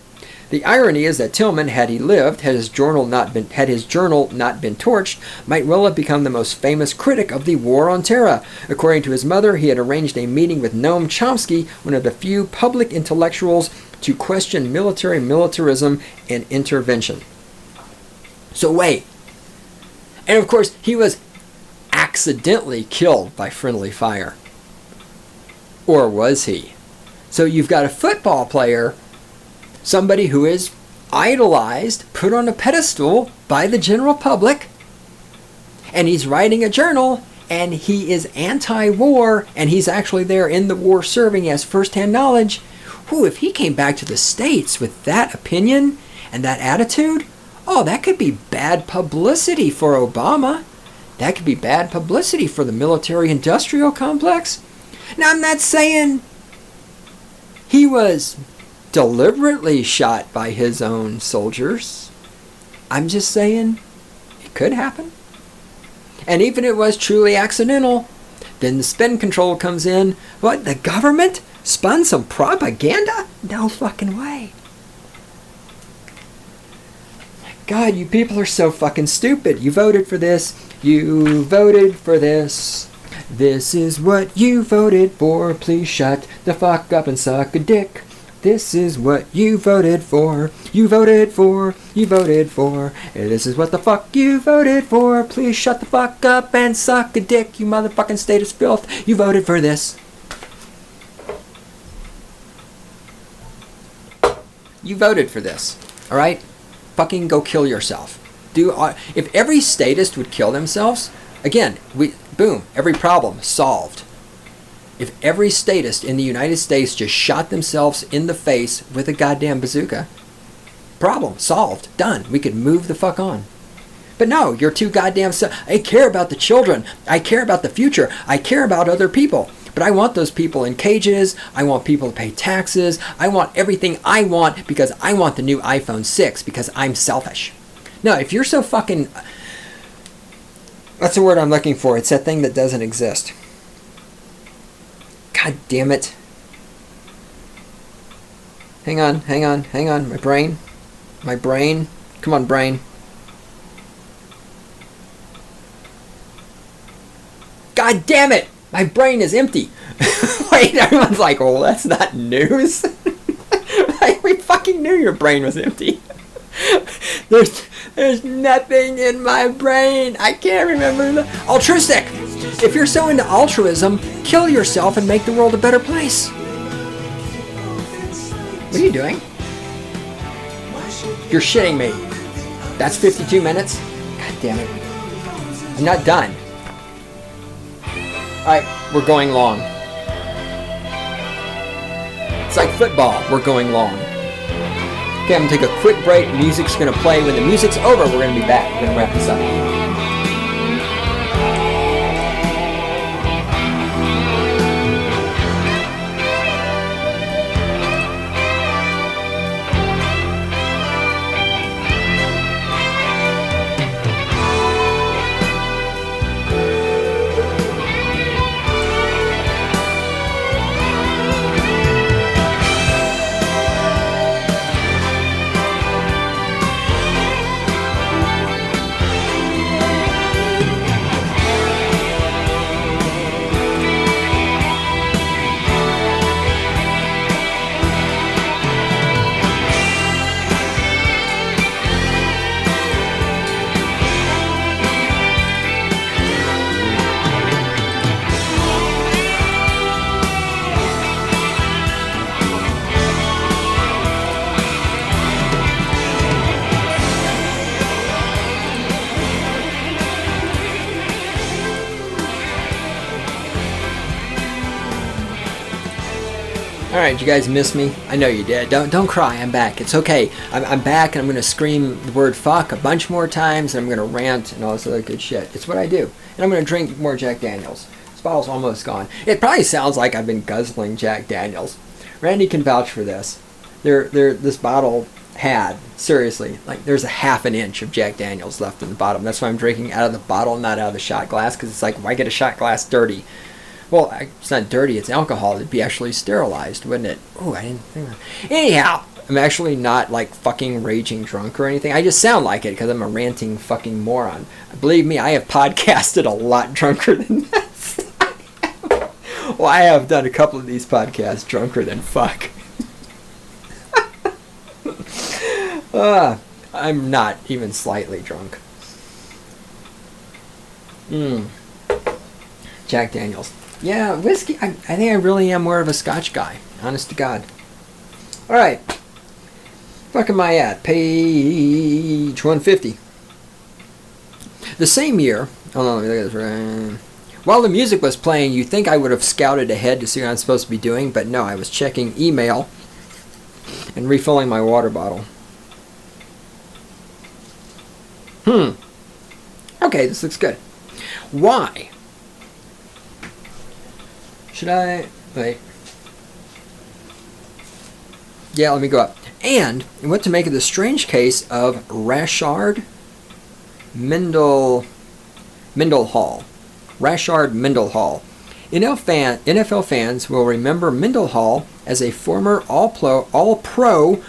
The irony is that Tillman, had he lived, had his journal not been torched, might well have become the most famous critic of the War on Terror. According to his mother, he had arranged a meeting with Noam Chomsky, one of the few public intellectuals to question militarism and intervention. So wait. And of course, he was accidentally killed by friendly fire. Or was he? So you've got a football player, somebody who is idolized, put on a pedestal by the general public, and he's writing a journal, and he is anti-war, and he's actually there in the war serving, he has first-hand knowledge. Whew, if he came back to the States with that opinion and that attitude, oh, that could be bad publicity for Obama. That could be bad publicity for the military-industrial complex. Now, I'm not saying he was deliberately shot by his own soldiers. I'm just saying it could happen. And even if it was truly accidental, then the spin control comes in. What, the government spun some propaganda? No fucking way. God, you people are so fucking stupid. You voted for this. You voted for this. This is what you voted for. Please shut the fuck up and suck a dick. This is what you voted for. You voted for. You voted for. And this is what the fuck you voted for. Please shut the fuck up and suck a dick, you motherfucking status filth. You voted for this. You voted for this. Alright? Fucking go kill yourself. If every statist would kill themselves, again, boom, every problem solved. If every statist in the United States just shot themselves in the face with a goddamn bazooka, problem solved, done. We could move the fuck on. But no, you're too goddamn... I care about the children. I care about the future. I care about other people. But I want those people in cages. I want people to pay taxes. I want everything I want because I want the new iPhone 6 because I'm selfish. No, if you're so fucking... That's the word I'm looking for. It's that thing that doesn't exist. God damn it. Hang on. My brain. Come on, brain. God damn it! My brain is empty. Wait, everyone's like, oh, that's not news. Like, we fucking knew your brain was empty. There's nothing in my brain. I can't remember the... Altruistic! If you're so into altruism, kill yourself and make the world a better place. What are you doing? You're shitting me. That's 52 minutes? God damn it. I'm not done. Alright, we're going long. It's like football. We're going long. Okay, I'm going to take a quick break. Music's going to play. When the music's over, we're going to be back. We're going to wrap this up. Alright, you guys miss me? I know you did. Don't cry, I'm back. It's okay. I'm back and I'm going to scream the word fuck a bunch more times and I'm going to rant and all this other good shit. It's what I do. And I'm going to drink more Jack Daniels. This bottle's almost gone. It probably sounds like I've been guzzling Jack Daniels. Randy can vouch for this. This bottle had, seriously, like there's a half an inch of Jack Daniels left in the bottom. That's why I'm drinking out of the bottle, not out of the shot glass, because it's like, why get a shot glass dirty? Well, it's not dirty, it's alcohol. It'd be actually sterilized, wouldn't it? Oh, I didn't think that. Anyhow, I'm actually not like fucking raging drunk or anything. I just sound like it because I'm a ranting fucking moron. Believe me, I have podcasted a lot drunker than this. Well, I have done a couple of these podcasts drunker than fuck. I'm not even slightly drunk. Jack Daniels. Yeah, whiskey. I think I really am more of a Scotch guy. Honest to God. All right. Fuck am I at? Page 150. The same year. Oh no, let me look at this. While the music was playing, you'd think I would have scouted ahead to see what I'm supposed to be doing, but no, I was checking email and refilling my water bottle. Okay, this looks good. Why? Should I... Wait. Yeah, let me go up. And what to make of the strange case of Rashard Mendenhall. Rashard Mendenhall. NFL fans will remember Mendenhall as a former all-pro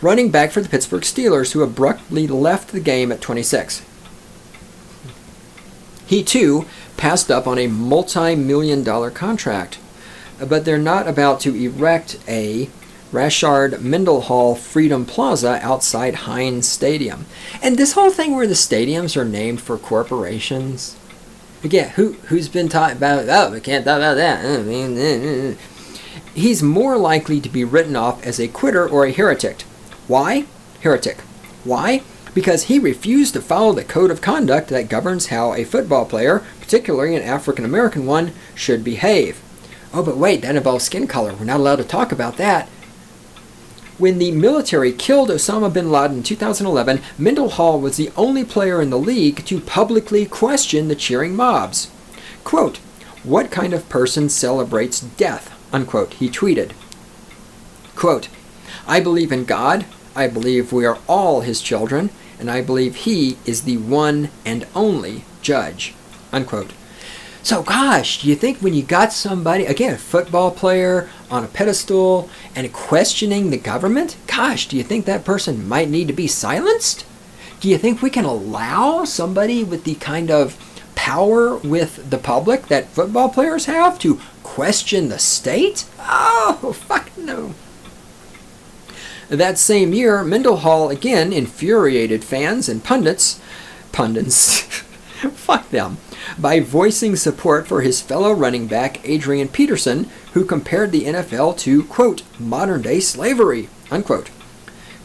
running back for the Pittsburgh Steelers who abruptly left the game at 26. He, too, passed up on a multi-million-dollar contract. But they're not about to erect a Rashard Mendenhall Freedom Plaza outside Heinz Stadium. And this whole thing where the stadiums are named for corporations. Again, who's been taught about, oh, we can't talk about that. He's more likely to be written off as a quitter or a heretic. Why? Heretic. Why? Because he refused to follow the code of conduct that governs how a football player, particularly an African-American one, should behave. Oh, but wait, that involves skin color. We're not allowed to talk about that. When the military killed Osama bin Laden in 2011, Mendenhall was the only player in the league to publicly question the cheering mobs. Quote, "What kind of person celebrates death?" Unquote, he tweeted. Quote, "I believe in God. I believe we are all his children, and I believe he is the one and only judge." Unquote. So gosh, do you think when you got somebody, again, a football player on a pedestal and questioning the government, gosh, do you think that person might need to be silenced? Do you think we can allow somebody with the kind of power with the public that football players have to question the state? Oh, fuck no. That same year, Mendenhall again infuriated fans and pundits, fuck them, by voicing support for his fellow running back Adrian Peterson, who compared the NFL to, quote, modern-day slavery, unquote.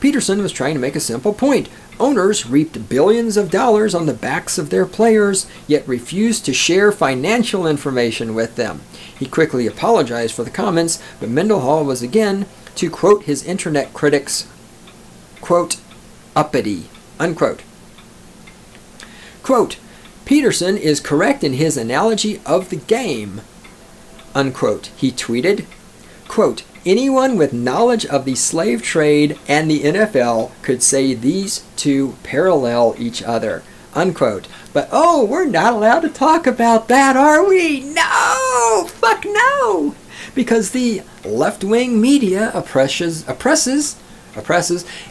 Peterson was trying to make a simple point. Owners reaped billions of dollars on the backs of their players, yet refused to share financial information with them. He quickly apologized for the comments, but Mendenhall was again, to quote his internet critics, quote, uppity, unquote. Quote, "Peterson is correct in his analogy of the game," unquote, he tweeted. Quote, "Anyone with knowledge of the slave trade and the NFL could say these two parallel each other," unquote. But oh, we're not allowed to talk about that, are we? No! Fuck no! Because the left-wing media oppresses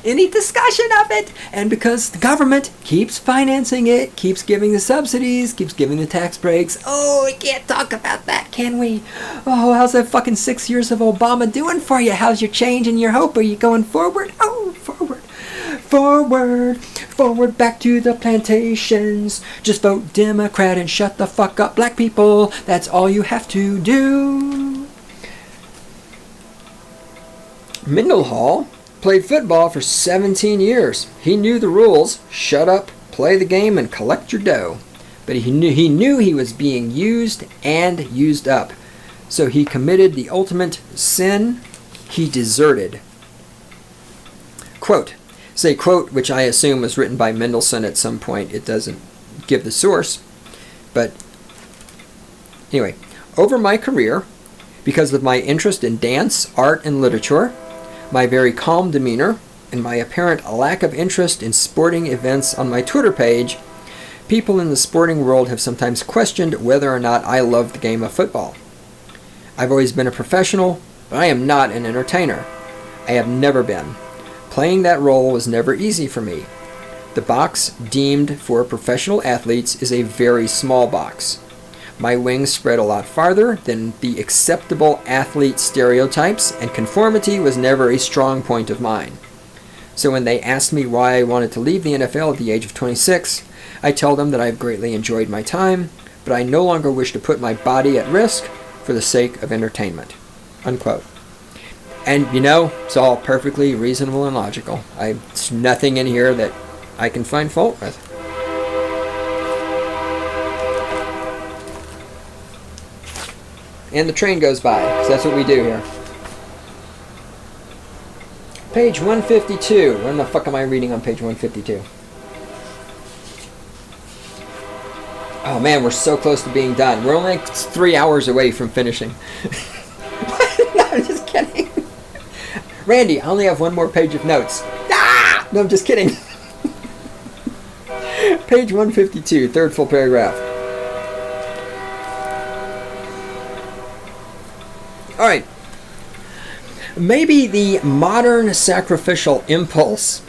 any discussion of it, and because the government keeps financing it, keeps giving the subsidies, keeps giving the tax breaks. Oh, we can't talk about that, can we? Oh, how's that fucking 6 years of Obama doing for you? How's your change and your hope? Are you going forward? Oh, forward. Forward, forward, back to the plantations. Just vote Democrat and shut the fuck up, black people. That's all you have to do. Mendenhall played football for 17 years. He knew the rules. Shut up, play the game, and collect your dough. But he knew he was being used and used up. So he committed the ultimate sin. He deserted. Quote. Say quote, which I assume was written by Mendelssohn at some point. It doesn't give the source. But anyway, Over my career, because of my interest in dance, art, and literature, my very calm demeanor, and my apparent lack of interest in sporting events on my Twitter page, people in the sporting world have sometimes questioned whether or not I love the game of football. I've always been a professional, but I am not an entertainer. I have never been. Playing that role was never easy for me. The box deemed for professional athletes is a very small box. My wings spread a lot farther than the acceptable athlete stereotypes, and conformity was never a strong point of mine. So when they asked me why I wanted to leave the NFL at the age of 26, I tell them that I've greatly enjoyed my time, but I no longer wish to put my body at risk for the sake of entertainment. Unquote. And it's all perfectly reasonable and logical. There's nothing in here that I can find fault with. And the train goes by, because that's what we do here. Page 152. When the fuck am I reading on page 152? Oh man, we're so close to being done. We're only 3 hours away from finishing. No, I'm just kidding. Randy, I only have one more page of notes. Ah! No, I'm just kidding. Page 152, third full paragraph. All right. Maybe the modern sacrificial impulse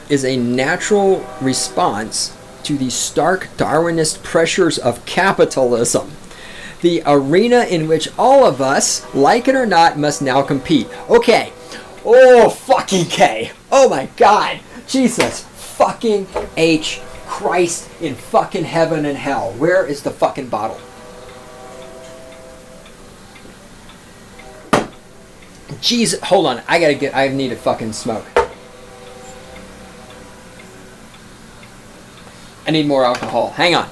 is a natural response to the stark Darwinist pressures of capitalism, the arena in which all of us, like it or not, must now compete. Okay. Oh, fucking K. Oh my God. Jesus fucking H. Christ in fucking heaven and hell. Where is the fucking bottle? Jesus, hold on. I need a fucking smoke. I need more alcohol. Hang on.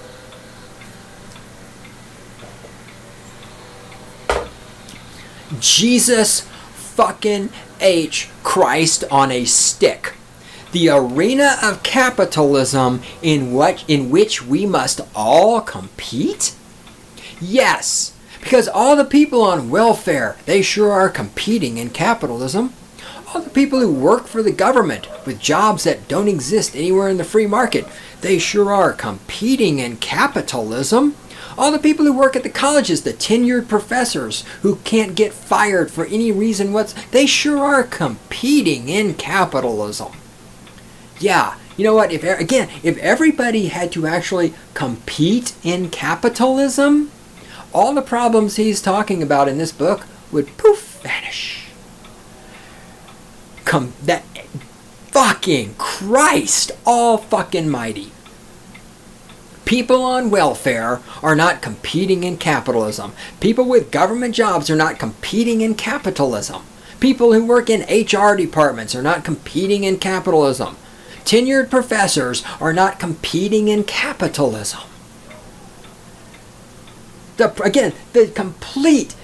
Jesus fucking H. Christ on a stick. The arena of capitalism in which we must all compete? Yes, because all the people on welfare, they sure are competing in capitalism. All the people who work for the government with jobs that don't exist anywhere in the free market, they sure are competing in capitalism. All the people who work at the colleges, the tenured professors who can't get fired for any reason they sure are competing in capitalism. Yeah, you know what? If everybody had to actually compete in capitalism, all the problems he's talking about in this book would poof vanish. That fucking Christ all fucking mighty. People on welfare are not competing in capitalism. People with government jobs are not competing in capitalism. People who work in HR departments are not competing in capitalism. Tenured professors are not competing in capitalism. The complete,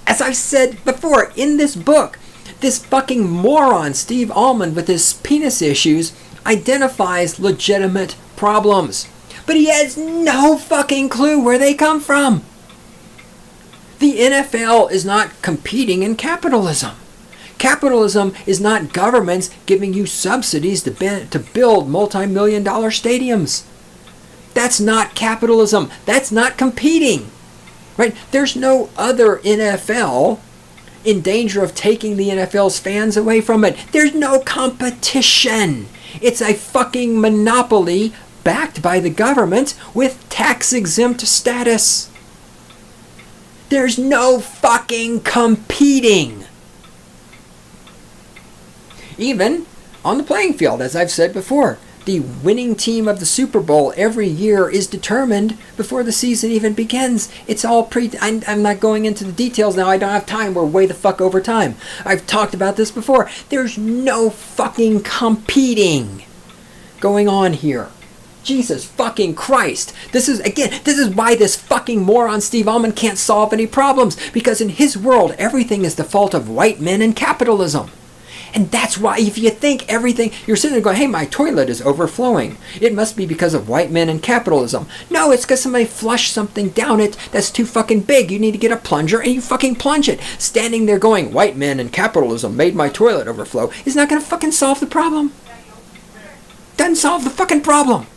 as I've said before, in this book, this fucking moron, Steve Almond, with his penis issues, identifies legitimate problems. But he has no fucking clue where they come from. The NFL is not competing in capitalism. Capitalism is not governments giving you subsidies to build multi-million-dollar stadiums. That's not capitalism. That's not competing. Right? There's no other NFL in danger of taking the NFL's fans away from it. There's no competition. It's a fucking monopoly backed by the government with tax-exempt status. There's no fucking competing. Even on the playing field, as I've said before, the winning team of the Super Bowl every year is determined before the season even begins. It's all I'm not going into the details now. I don't have time. We're way the fuck over time. I've talked about this before. There's no fucking competing going on here. Jesus fucking Christ. This is why this fucking moron Steve Almond can't solve any problems. Because in his world, everything is the fault of white men and capitalism. And that's why, if you think everything, you're sitting there going, hey, my toilet is overflowing. It must be because of white men and capitalism. No, it's because somebody flushed something down it that's too fucking big. You need to get a plunger and you fucking plunge it. Standing there going, white men and capitalism made my toilet overflow is not going to fucking solve the problem. Doesn't solve the fucking problem.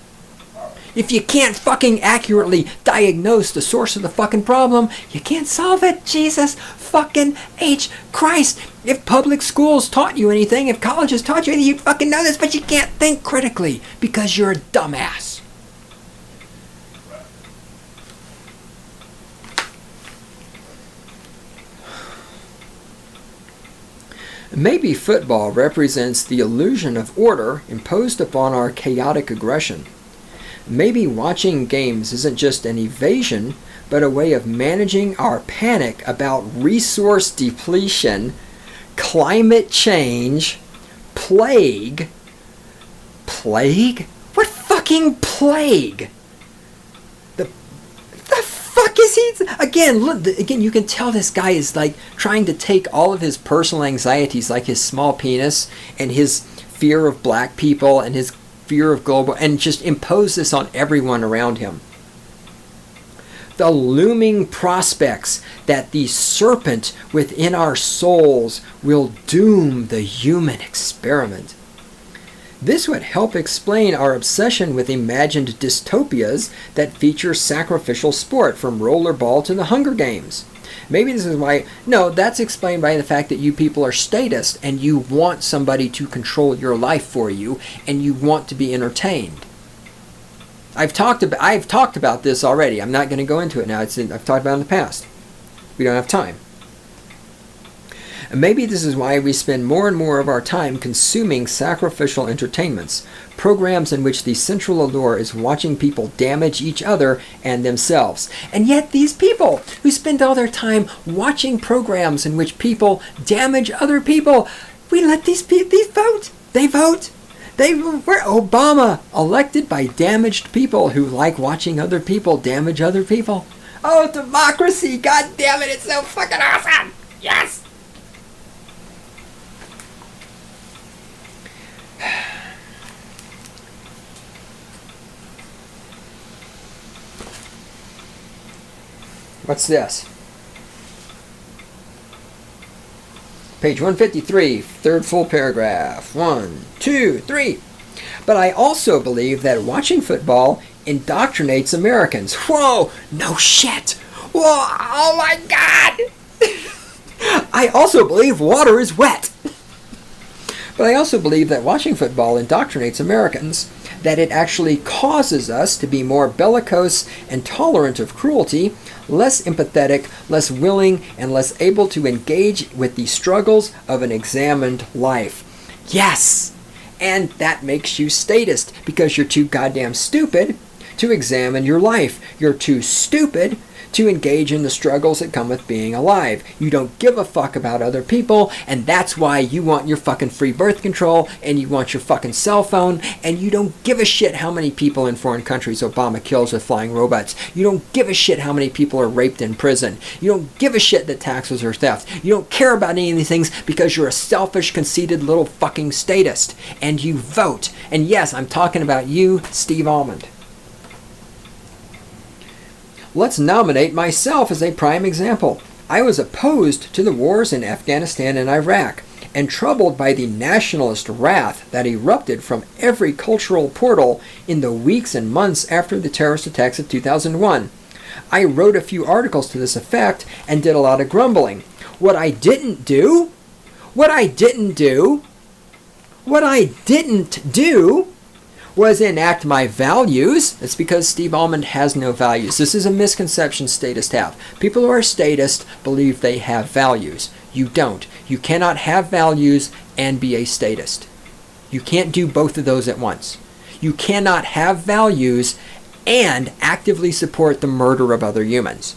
If you can't fucking accurately diagnose the source of the fucking problem, you can't solve it. Jesus fucking H. Christ. If public schools taught you anything, if colleges taught you anything, you'd fucking know this, but you can't think critically because you're a dumbass. Maybe football represents the illusion of order imposed upon our chaotic aggression. Maybe watching games isn't just an evasion, but a way of managing our panic about resource depletion, climate change, plague. Plague? What fucking plague? The fuck is he? Again, look, again, you can tell this guy is like trying to take all of his personal anxieties, like his small penis and his fear of black people and his fear of global, and just impose this on everyone around him. The looming prospects that the serpent within our souls will doom the human experiment. This would help explain our obsession with imagined dystopias that feature sacrificial sport, from rollerball to the Hunger Games. Maybe this is why... No, that's explained by the fact that you people are statists and you want somebody to control your life for you and you want to be entertained. I've talked about this already. I'm not going to go into it now. I've talked about it in the past. We don't have time. And maybe this is why we spend more and more of our time consuming sacrificial entertainments, programs in which the central allure is watching people damage each other and themselves. And yet these people who spend all their time watching programs in which people damage other people, we let these vote. They vote. We're Obama, elected by damaged people who like watching other people damage other people. Oh, democracy! God damn it, it's so fucking awesome! Yes! What's this? Page 153, third full paragraph. 1, 2, 3. But I also believe that watching football indoctrinates Americans. Whoa! No shit! Whoa! Oh my god! I also believe water is wet. But I also believe that watching football indoctrinates Americans, that it actually causes us to be more bellicose and tolerant of cruelty, less empathetic, less willing, and less able to engage with the struggles of an examined life. Yes! And that makes you statist, because you're too goddamn stupid to examine your life. You're too stupid to engage in the struggles that come with being alive. You don't give a fuck about other people, and that's why you want your fucking free birth control, and you want your fucking cell phone, and you don't give a shit how many people in foreign countries Obama kills with flying robots. You don't give a shit how many people are raped in prison. You don't give a shit that taxes are theft. You don't care about any of these things because you're a selfish, conceited little fucking statist, and you vote. And yes, I'm talking about you, Steve Almond. Let's nominate myself as a prime example. I was opposed to the wars in Afghanistan and Iraq, and troubled by the nationalist wrath that erupted from every cultural portal in the weeks and months after the terrorist attacks of 2001. I wrote a few articles to this effect and did a lot of grumbling. What I didn't do was enact my values. That's because Steve Almond has no values. This is a misconception statists have. People who are statists believe they have values. You don't. You cannot have values and be a statist. You can't do both of those at once. You cannot have values and actively support the murder of other humans.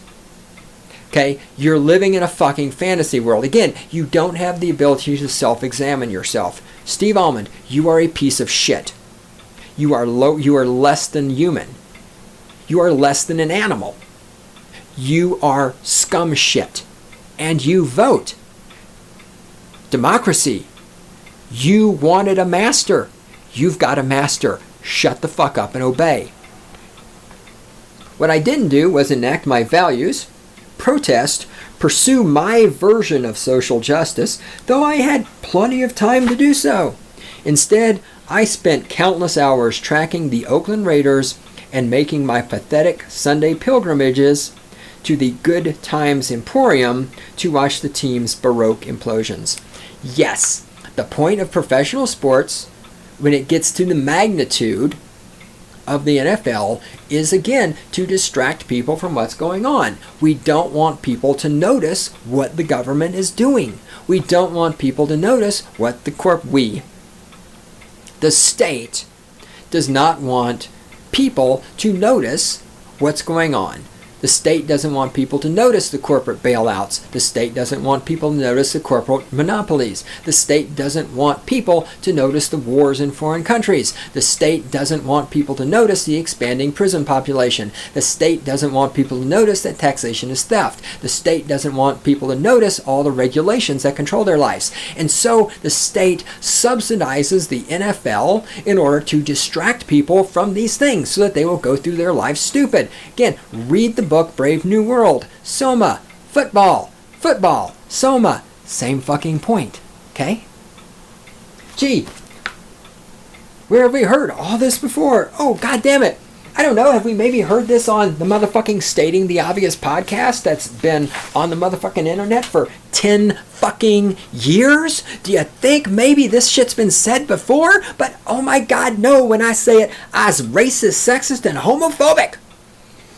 Okay? You're living in a fucking fantasy world. Again, you don't have the ability to self-examine yourself. Steve Almond, you are a piece of shit. You are less than human. You are less than an animal. You are scum shit. And you vote. Democracy. You wanted a master. You've got a master. Shut the fuck up and obey. What I didn't do was enact my values, protest, pursue my version of social justice, though I had plenty of time to do so. Instead, I spent countless hours tracking the Oakland Raiders and making my pathetic Sunday pilgrimages to the Good Times Emporium to watch the team's Baroque implosions. Yes, the point of professional sports, when it gets to the magnitude of the NFL, is again to distract people from what's going on. We don't want people to notice what the government is doing. We don't want people to notice what the state does not want people to notice what's going on. The state doesn't want people to notice the corporate bailouts. The state doesn't want people to notice the corporate monopolies. The state doesn't want people to notice the wars in foreign countries. The state doesn't want people to notice the expanding prison population. The state doesn't want people to notice that taxation is theft. The state doesn't want people to notice all the regulations that control their lives. And so the state subsidizes the NFL in order to distract people from these things so that they will go through their lives stupid. Again, read the book Brave New World. Soma, football, Soma, same fucking point. Okay? Gee, where have we heard all this before? Oh, god damn it. I don't know, have we maybe heard this on the motherfucking Stating the Obvious podcast that's been on the motherfucking internet for 10 fucking years? Do you think maybe this shit's been said before? But oh my god, no, when I say it, I's racist, sexist, and homophobic.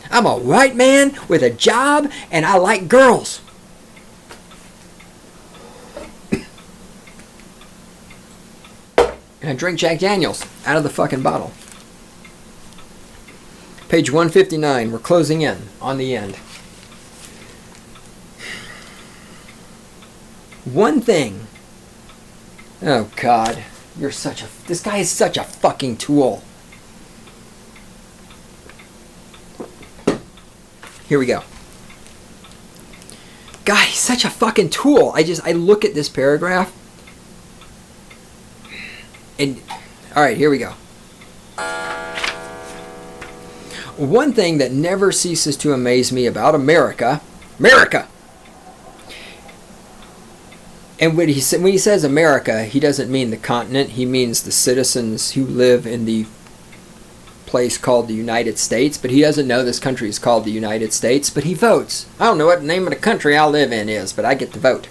I'm a white man with a job, and I like girls. And I drink Jack Daniels out of the fucking bottle. Page 159. We're closing in on the end. One thing. Oh, God. This guy is such a fucking tool. Here we go. Guy, he's such a fucking tool. I look at this paragraph. And, alright, here we go. One thing that never ceases to amaze me about America. And when he says America, he doesn't mean the continent. He means the citizens who live in the place called the United States, but he doesn't know this country is called the United States, but he votes. I don't know what the name of the country I live in is, but I get to vote.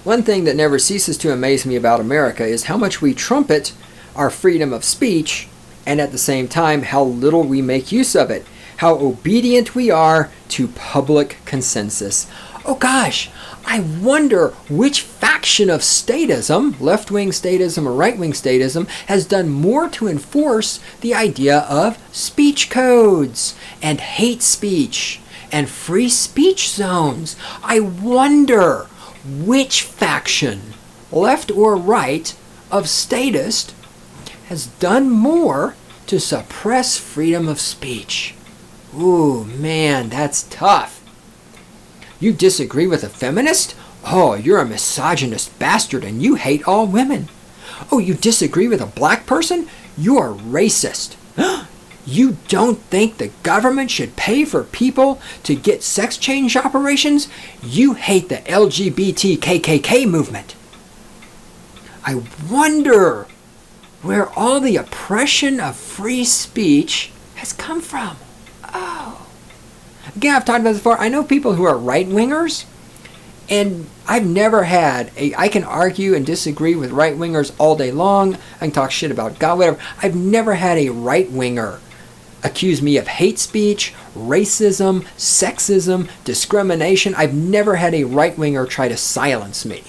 One thing that never ceases to amaze me about America is how much we trumpet our freedom of speech, and at the same time, how little we make use of it. How obedient we are to public consensus. Oh gosh, I wonder which faction of statism, left-wing statism or right-wing statism, has done more to enforce the idea of speech codes and hate speech and free speech zones. I wonder which faction, left or right, of statist has done more to suppress freedom of speech. Ooh, man, that's tough. You disagree with a feminist? Oh, you're a misogynist bastard and you hate all women. Oh, you disagree with a black person? You're racist. You don't think the government should pay for people to get sex change operations? You hate the LGBT KKK movement. I wonder where all the oppression of free speech has come from. Oh. Again, I've talked about this before. I know people who are right-wingers, and I've never had I can argue and disagree with right-wingers all day long. I can talk shit about God, whatever. I've never had a right-winger accuse me of hate speech, racism, sexism, discrimination. I've never had a right-winger try to silence me.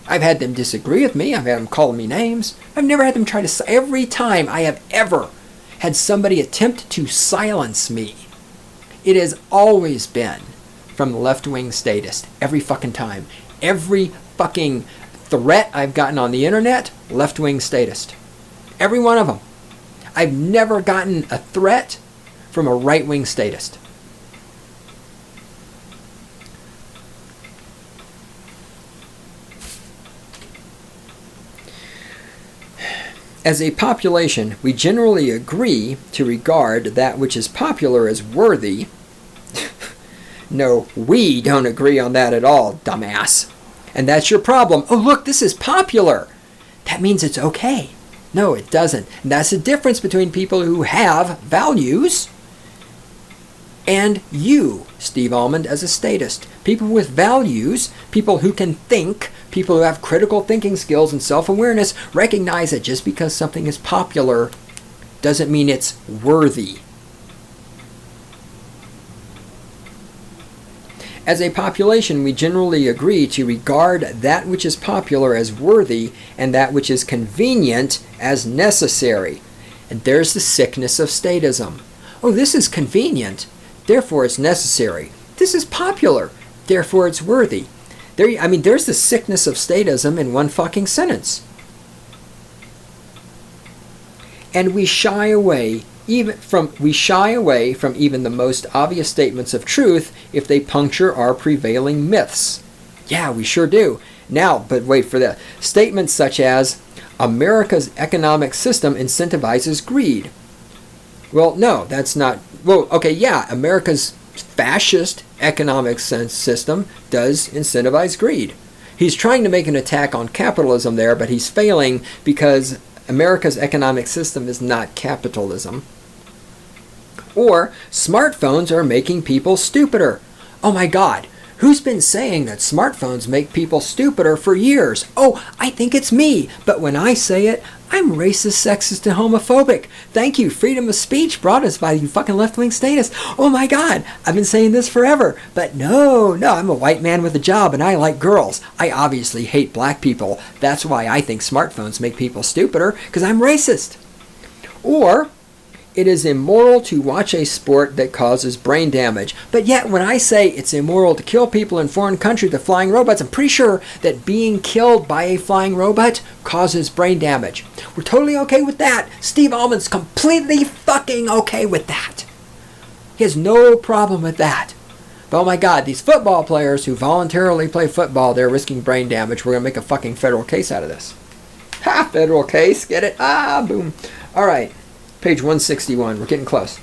I've had them disagree with me. I've had them call me names. I've never had them try to... Every time I have ever had somebody attempt to silence me, it has always been from the left-wing statist. Every fucking time. Every fucking threat I've gotten on the internet, left-wing statist. Every one of them. I've never gotten a threat from a right-wing statist. As a population, we generally agree to regard that which is popular as worthy. No, we don't agree on that at all, dumbass. And that's your problem. Oh, look, this is popular. That means it's okay. No, it doesn't. And that's the difference between people who have values and you, Steve Almond, as a statist. People with values, people who can think, people who have critical thinking skills and self-awareness recognize that just because something is popular doesn't mean it's worthy. As a population, we generally agree to regard that which is popular as worthy and that which is convenient as necessary. And there's the sickness of statism. Oh, this is convenient, therefore it's necessary. This is popular, therefore it's worthy. There's the sickness of statism in one fucking sentence. And we shy away from even the most obvious statements of truth if they puncture our prevailing myths. Yeah, we sure do. Now, but wait for that. Statements such as, America's economic system incentivizes greed. Well, no, that's not... Well, okay, yeah, America's fascist economic system does incentivize greed. He's trying to make an attack on capitalism there, but he's failing because America's economic system is not capitalism. Or, smartphones are making people stupider. Oh my God, who's been saying that smartphones make people stupider for years? Oh, I think it's me, but when I say it, I'm racist, sexist, and homophobic. Thank you, freedom of speech brought us by you fucking left-wing statists. Oh my God, I've been saying this forever. But no, I'm a white man with a job and I like girls. I obviously hate black people. That's why I think smartphones make people stupider, because I'm racist. Or, it is immoral to watch a sport that causes brain damage. But yet, when I say it's immoral to kill people in foreign countries with flying robots, I'm pretty sure that being killed by a flying robot causes brain damage. We're totally okay with that. Steve Almond's completely fucking okay with that. He has no problem with that. But oh my God, these football players who voluntarily play football, they're risking brain damage. We're going to make a fucking federal case out of this. Ha! Federal case. Get it? Ah, boom. All right. Page 161. We're getting close.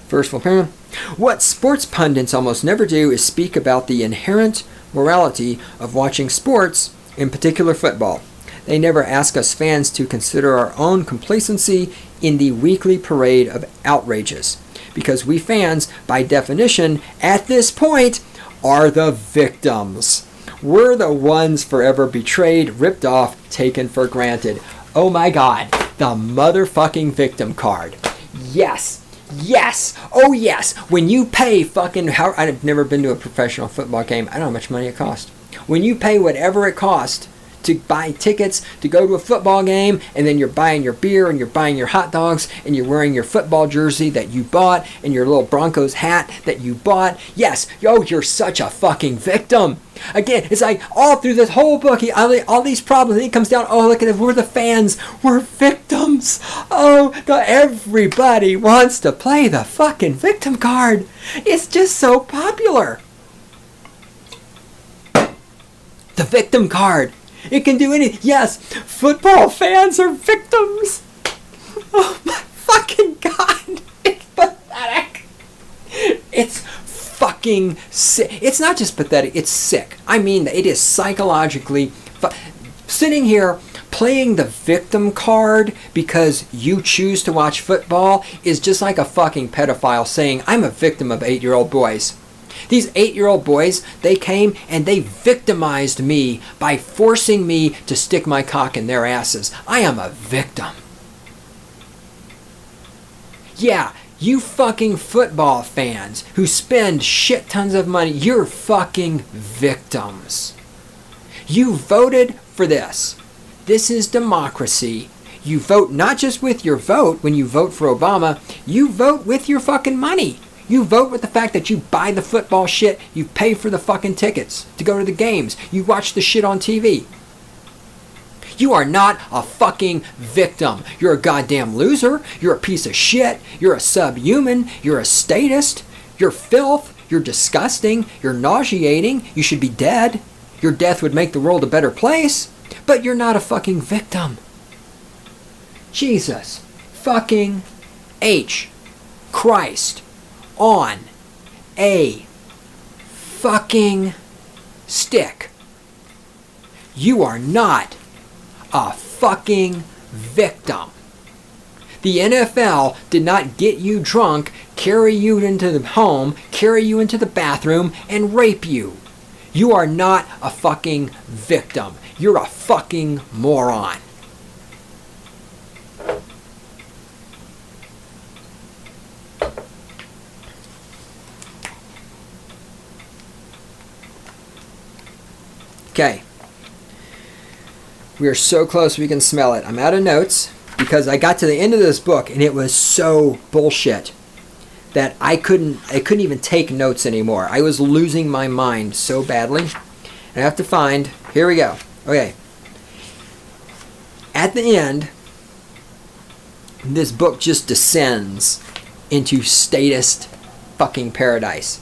First full paragraph. What sports pundits almost never do is speak about the inherent morality of watching sports, in particular football. They never ask us fans to consider our own complacency in the weekly parade of outrages. Because we fans, by definition, at this point, are the victims. We're the ones forever betrayed, ripped off, taken for granted. Oh my God, the motherfucking victim card. Yes, oh yes. When you pay fucking, I've never been to a professional football game. I don't know how much money it costs. When you pay whatever it costs to buy tickets to go to a football game, and then you're buying your beer and you're buying your hot dogs and you're wearing your football jersey that you bought and your little Broncos hat that you bought. Yes, you're such a fucking victim. Again, it's like all through this whole book, all these problems, and it comes down, oh, look at it, we're the fans, we're victims. Oh, everybody wants to play the fucking victim card. It's just so popular. The victim card. It can do anything. Yes, football fans are victims. Oh my fucking God. It's pathetic. It's fucking sick. It's not just pathetic, it's sick. I mean, it is psychologically... Sitting here playing the victim card because you choose to watch football is just like a fucking pedophile saying, I'm a victim of 8-year-old boys. These 8-year-old boys, they came and they victimized me by forcing me to stick my cock in their asses. I am a victim. Yeah, you fucking football fans who spend shit tons of money, you're fucking victims. You voted for this. This is democracy. You vote not just with your vote when you vote for Obama, you vote with your fucking money. You vote with the fact that you buy the football shit, you pay for the fucking tickets to go to the games, you watch the shit on TV. You are not a fucking victim. You're a goddamn loser. You're a piece of shit. You're a subhuman. You're a statist. You're filth. You're disgusting. You're nauseating. You should be dead. Your death would make the world a better place. But you're not a fucking victim. Jesus fucking H Christ on a fucking stick. You are not a fucking victim. The NFL did not get you drunk, carry you into the home, carry you into the bathroom, and rape you. You are not a fucking victim. You're a fucking moron. Okay. We are so close we can smell it. I'm out of notes because I got to the end of this book and it was so bullshit that I couldn't even take notes anymore. I was losing my mind so badly. And I have to find, here we go. Okay. At the end, this book just descends into statist fucking paradise.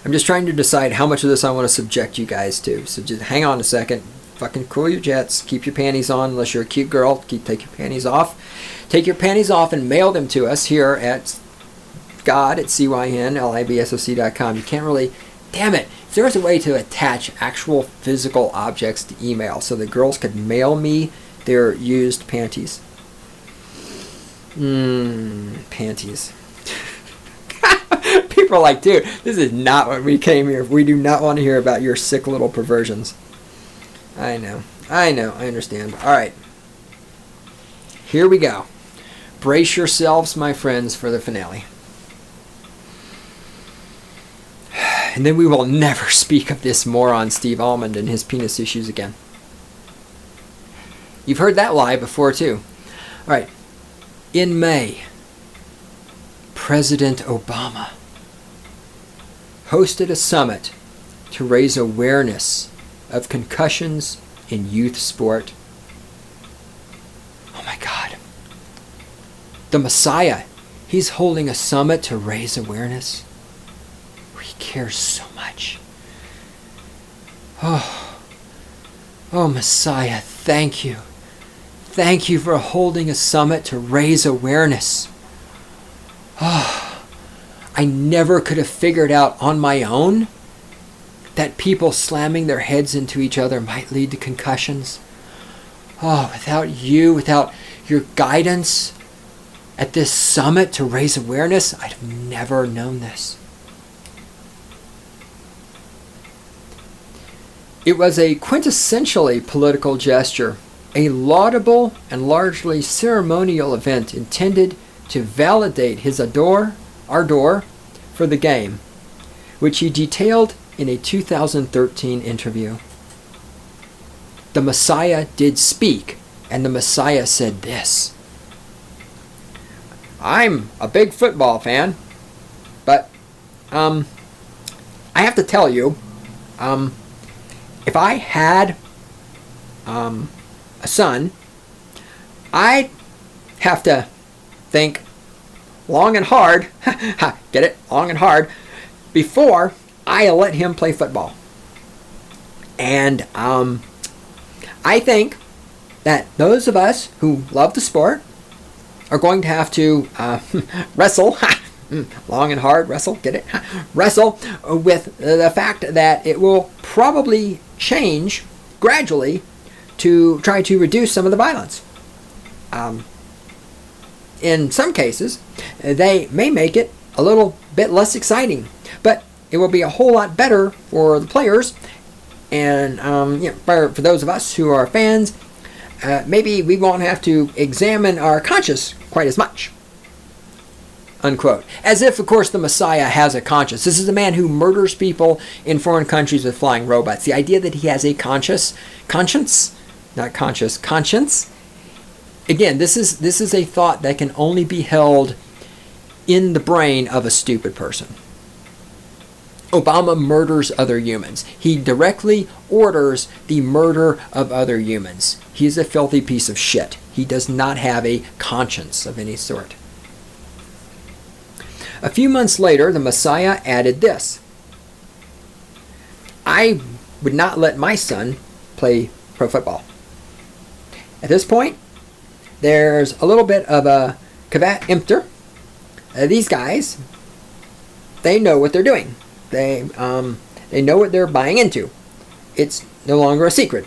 I'm just trying to decide how much of this I want to subject you guys to. So just hang on a second. Fucking cool your jets. Keep your panties on unless you're a cute girl. Take your panties off. Take your panties off and mail them to us here at god@cynlibsoc.com. You can't really... Damn it. If there was a way to attach actual physical objects to email so the girls could mail me their used panties. Panties. People are like, dude, this is not what we came here. We do not want to hear about your sick little perversions. I know, I understand. All right. Here we go. Brace yourselves, my friends, for the finale. And then we will never speak of this moron Steve Almond and his penis issues again. You've heard that lie before, too. All right. In May, President Obama hosted a summit to raise awareness of concussions in youth sport. Oh my God. The Messiah, he's holding a summit to raise awareness. He cares so much. Oh, Messiah, thank you. Thank you for holding a summit to raise awareness. Oh, I never could have figured out on my own that people slamming their heads into each other might lead to concussions. Oh, without you, without your guidance at this summit to raise awareness, I'd have never known this. It was a quintessentially political gesture, a laudable and largely ceremonial event intended to validate his ardor for the game, which he detailed in a 2013 interview. The Messiah did speak, and the Messiah said this: I'm a big football fan, but I have to tell you, if I had a son, I'd have to think long and hard, get it? Long and hard, before I let him play football. And I think that those of us who love the sport are going to have to wrestle, long and hard, wrestle, get it? Wrestle with the fact that it will probably change gradually to try to reduce some of the violence. In some cases, they may make it a little bit less exciting, but it will be a whole lot better for the players. And for those of us who are fans, maybe we won't have to examine our conscience quite as much. Unquote. As if, of course, the Messiah has a conscience. This is a man who murders people in foreign countries with flying robots. The idea that he has a conscience, again, this is a thought that can only be held in the brain of a stupid person. Obama murders other humans. He directly orders the murder of other humans. He is a filthy piece of shit. He does not have a conscience of any sort. A few months later, the Messiah added this: I would not let my son play pro football. At this point, there's a little bit of a caveat emptor. These guys, they know what they're doing. They know what they're buying into. It's no longer a secret.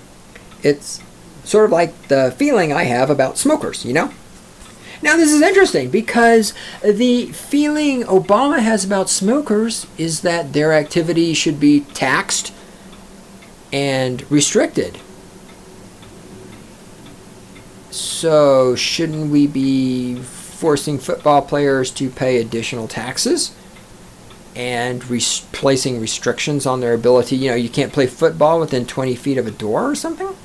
It's sort of like the feeling I have about smokers, you know? Now, this is interesting because the feeling Obama has about smokers is that their activity should be taxed and restricted. So, shouldn't we be forcing football players to pay additional taxes and placing restrictions on their ability? You know, you can't play football within 20 feet of a door or something?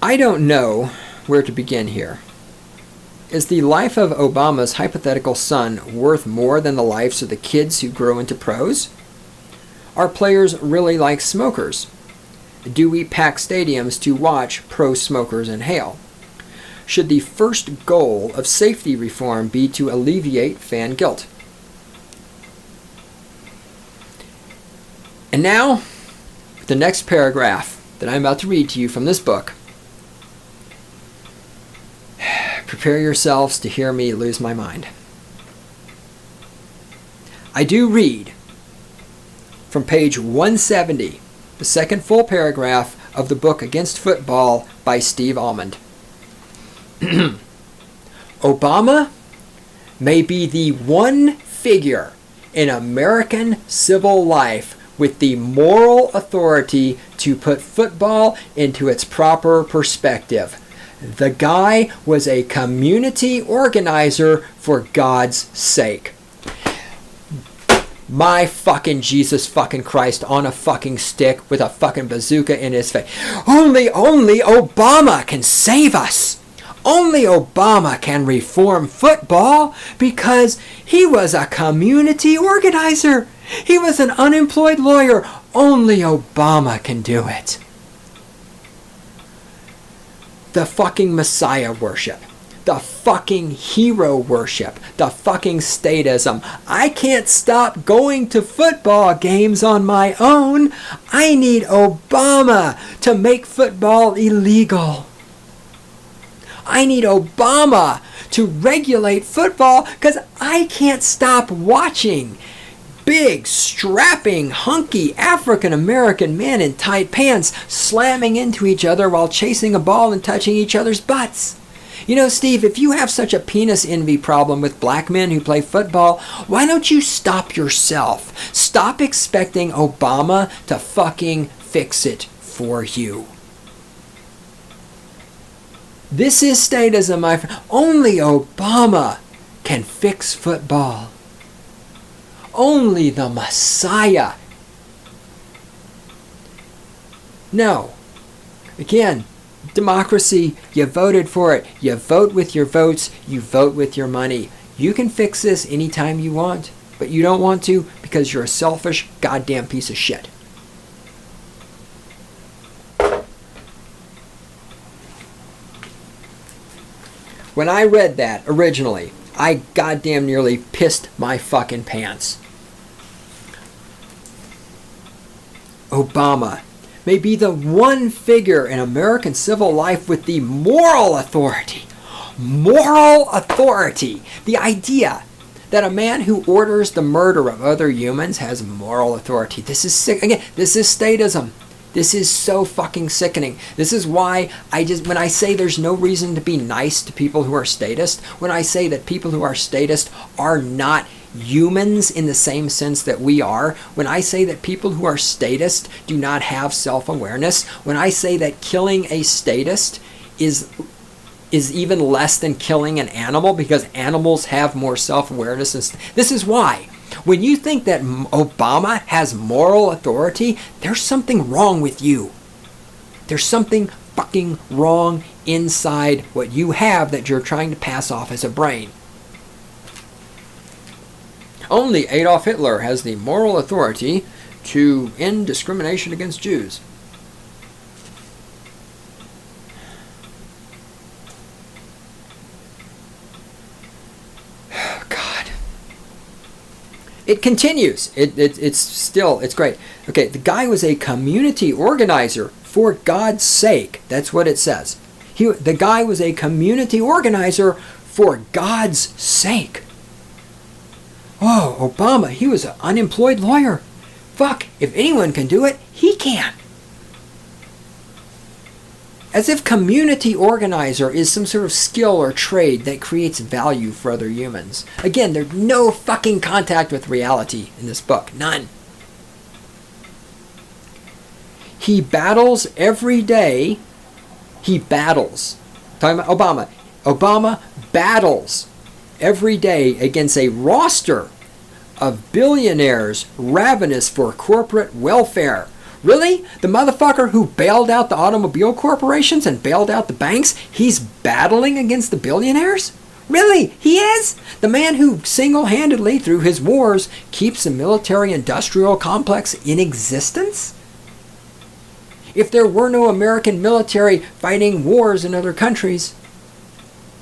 I don't know where to begin here. Is the life of Obama's hypothetical son worth more than the lives of the kids who grow into pros? Are players really like smokers? Do we pack stadiums to watch pro smokers inhale? Should the first goal of safety reform be to alleviate fan guilt? And now, the next paragraph that I'm about to read to you from this book. Prepare yourselves to hear me lose my mind. I do read from page 170, the second full paragraph of the book Against Football by Steve Almond. Obama may be the one figure in American civil life with the moral authority to put football into its proper perspective. The guy was a community organizer for God's sake. My fucking Jesus fucking Christ on a fucking stick with a fucking bazooka in his face. Only Obama can save us. Only Obama can reform football because he was a community organizer. He was an unemployed lawyer. Only Obama can do it. The fucking Messiah worship. The fucking hero worship. The fucking statism. I can't stop going to football games on my own. I need Obama to make football illegal. I need Obama to regulate football because I can't stop watching big, strapping, hunky African-American men in tight pants slamming into each other while chasing a ball and touching each other's butts. You know, Steve, if you have such a penis envy problem with black men who play football, why don't you stop yourself? Stop expecting Obama to fucking fix it for you. This is statism, my friend. Only Obama can fix football. Only the Messiah. No. Again, democracy, you voted for it. You vote with your votes. You vote with your money. You can fix this anytime you want, but you don't want to because you're a selfish goddamn piece of shit. When I read that originally, I goddamn nearly pissed my fucking pants. Obama may be the one figure in American civil life with the moral authority. Moral authority. The idea that a man who orders the murder of other humans has moral authority. This is sick. Again, this is statism. This is so fucking sickening. This is why when I say there's no reason to be nice to people who are statist, when I say that people who are statist are not humans in the same sense that we are, when I say that people who are statist do not have self-awareness, when I say that killing a statist is even less than killing an animal because animals have more self-awareness. This is why. When you think that Obama has moral authority, there's something wrong with you. There's something fucking wrong inside what you have that you're trying to pass off as a brain. Only Adolf Hitler has the moral authority to end discrimination against Jews. It continues. It's great. Okay, the guy was a community organizer for God's sake. That's what it says. The guy was a community organizer for God's sake. Oh, Obama, he was an unemployed lawyer. Fuck, if anyone can do it, he can. As if community organizer is some sort of skill or trade that creates value for other humans. Again, there's no fucking contact with reality in this book. None. He battles every day. He battles. Talking about Obama. Obama battles every day against a roster of billionaires ravenous for corporate welfare. Really? The motherfucker who bailed out the automobile corporations and bailed out the banks, he's battling against the billionaires? Really? He is? The man who single-handedly, through his wars, keeps the military-industrial complex in existence? If there were no American military fighting wars in other countries,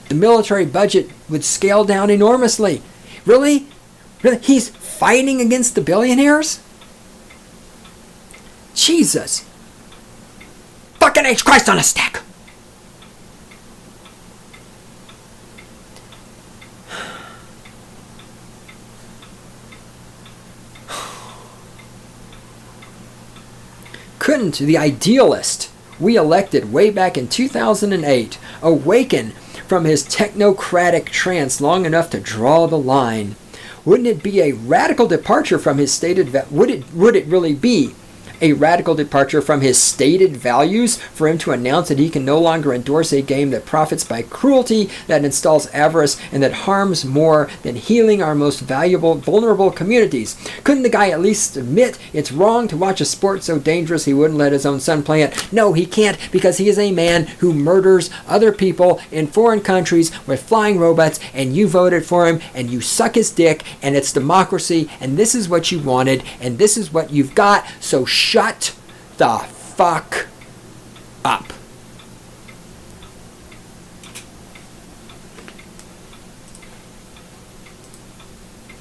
the military budget would scale down enormously. Really? Really? He's fighting against the billionaires? Jesus. Fucking H. Christ on a stick. Couldn't the idealist we elected way back in 2008 awaken from his technocratic trance long enough to draw the line? Wouldn't it be a radical departure from his stated would it really be a radical departure from his stated values for him to announce that he can no longer endorse a game that profits by cruelty, that installs avarice, and that harms more than healing our most valuable, vulnerable communities? Couldn't the guy at least admit it's wrong to watch a sport so dangerous he wouldn't let his own son play it? No, he can't, because he is a man who murders other people in foreign countries with flying robots, and you voted for him, and you suck his dick, and it's democracy, and this is what you wanted, and this is what you've got, so shut the fuck up.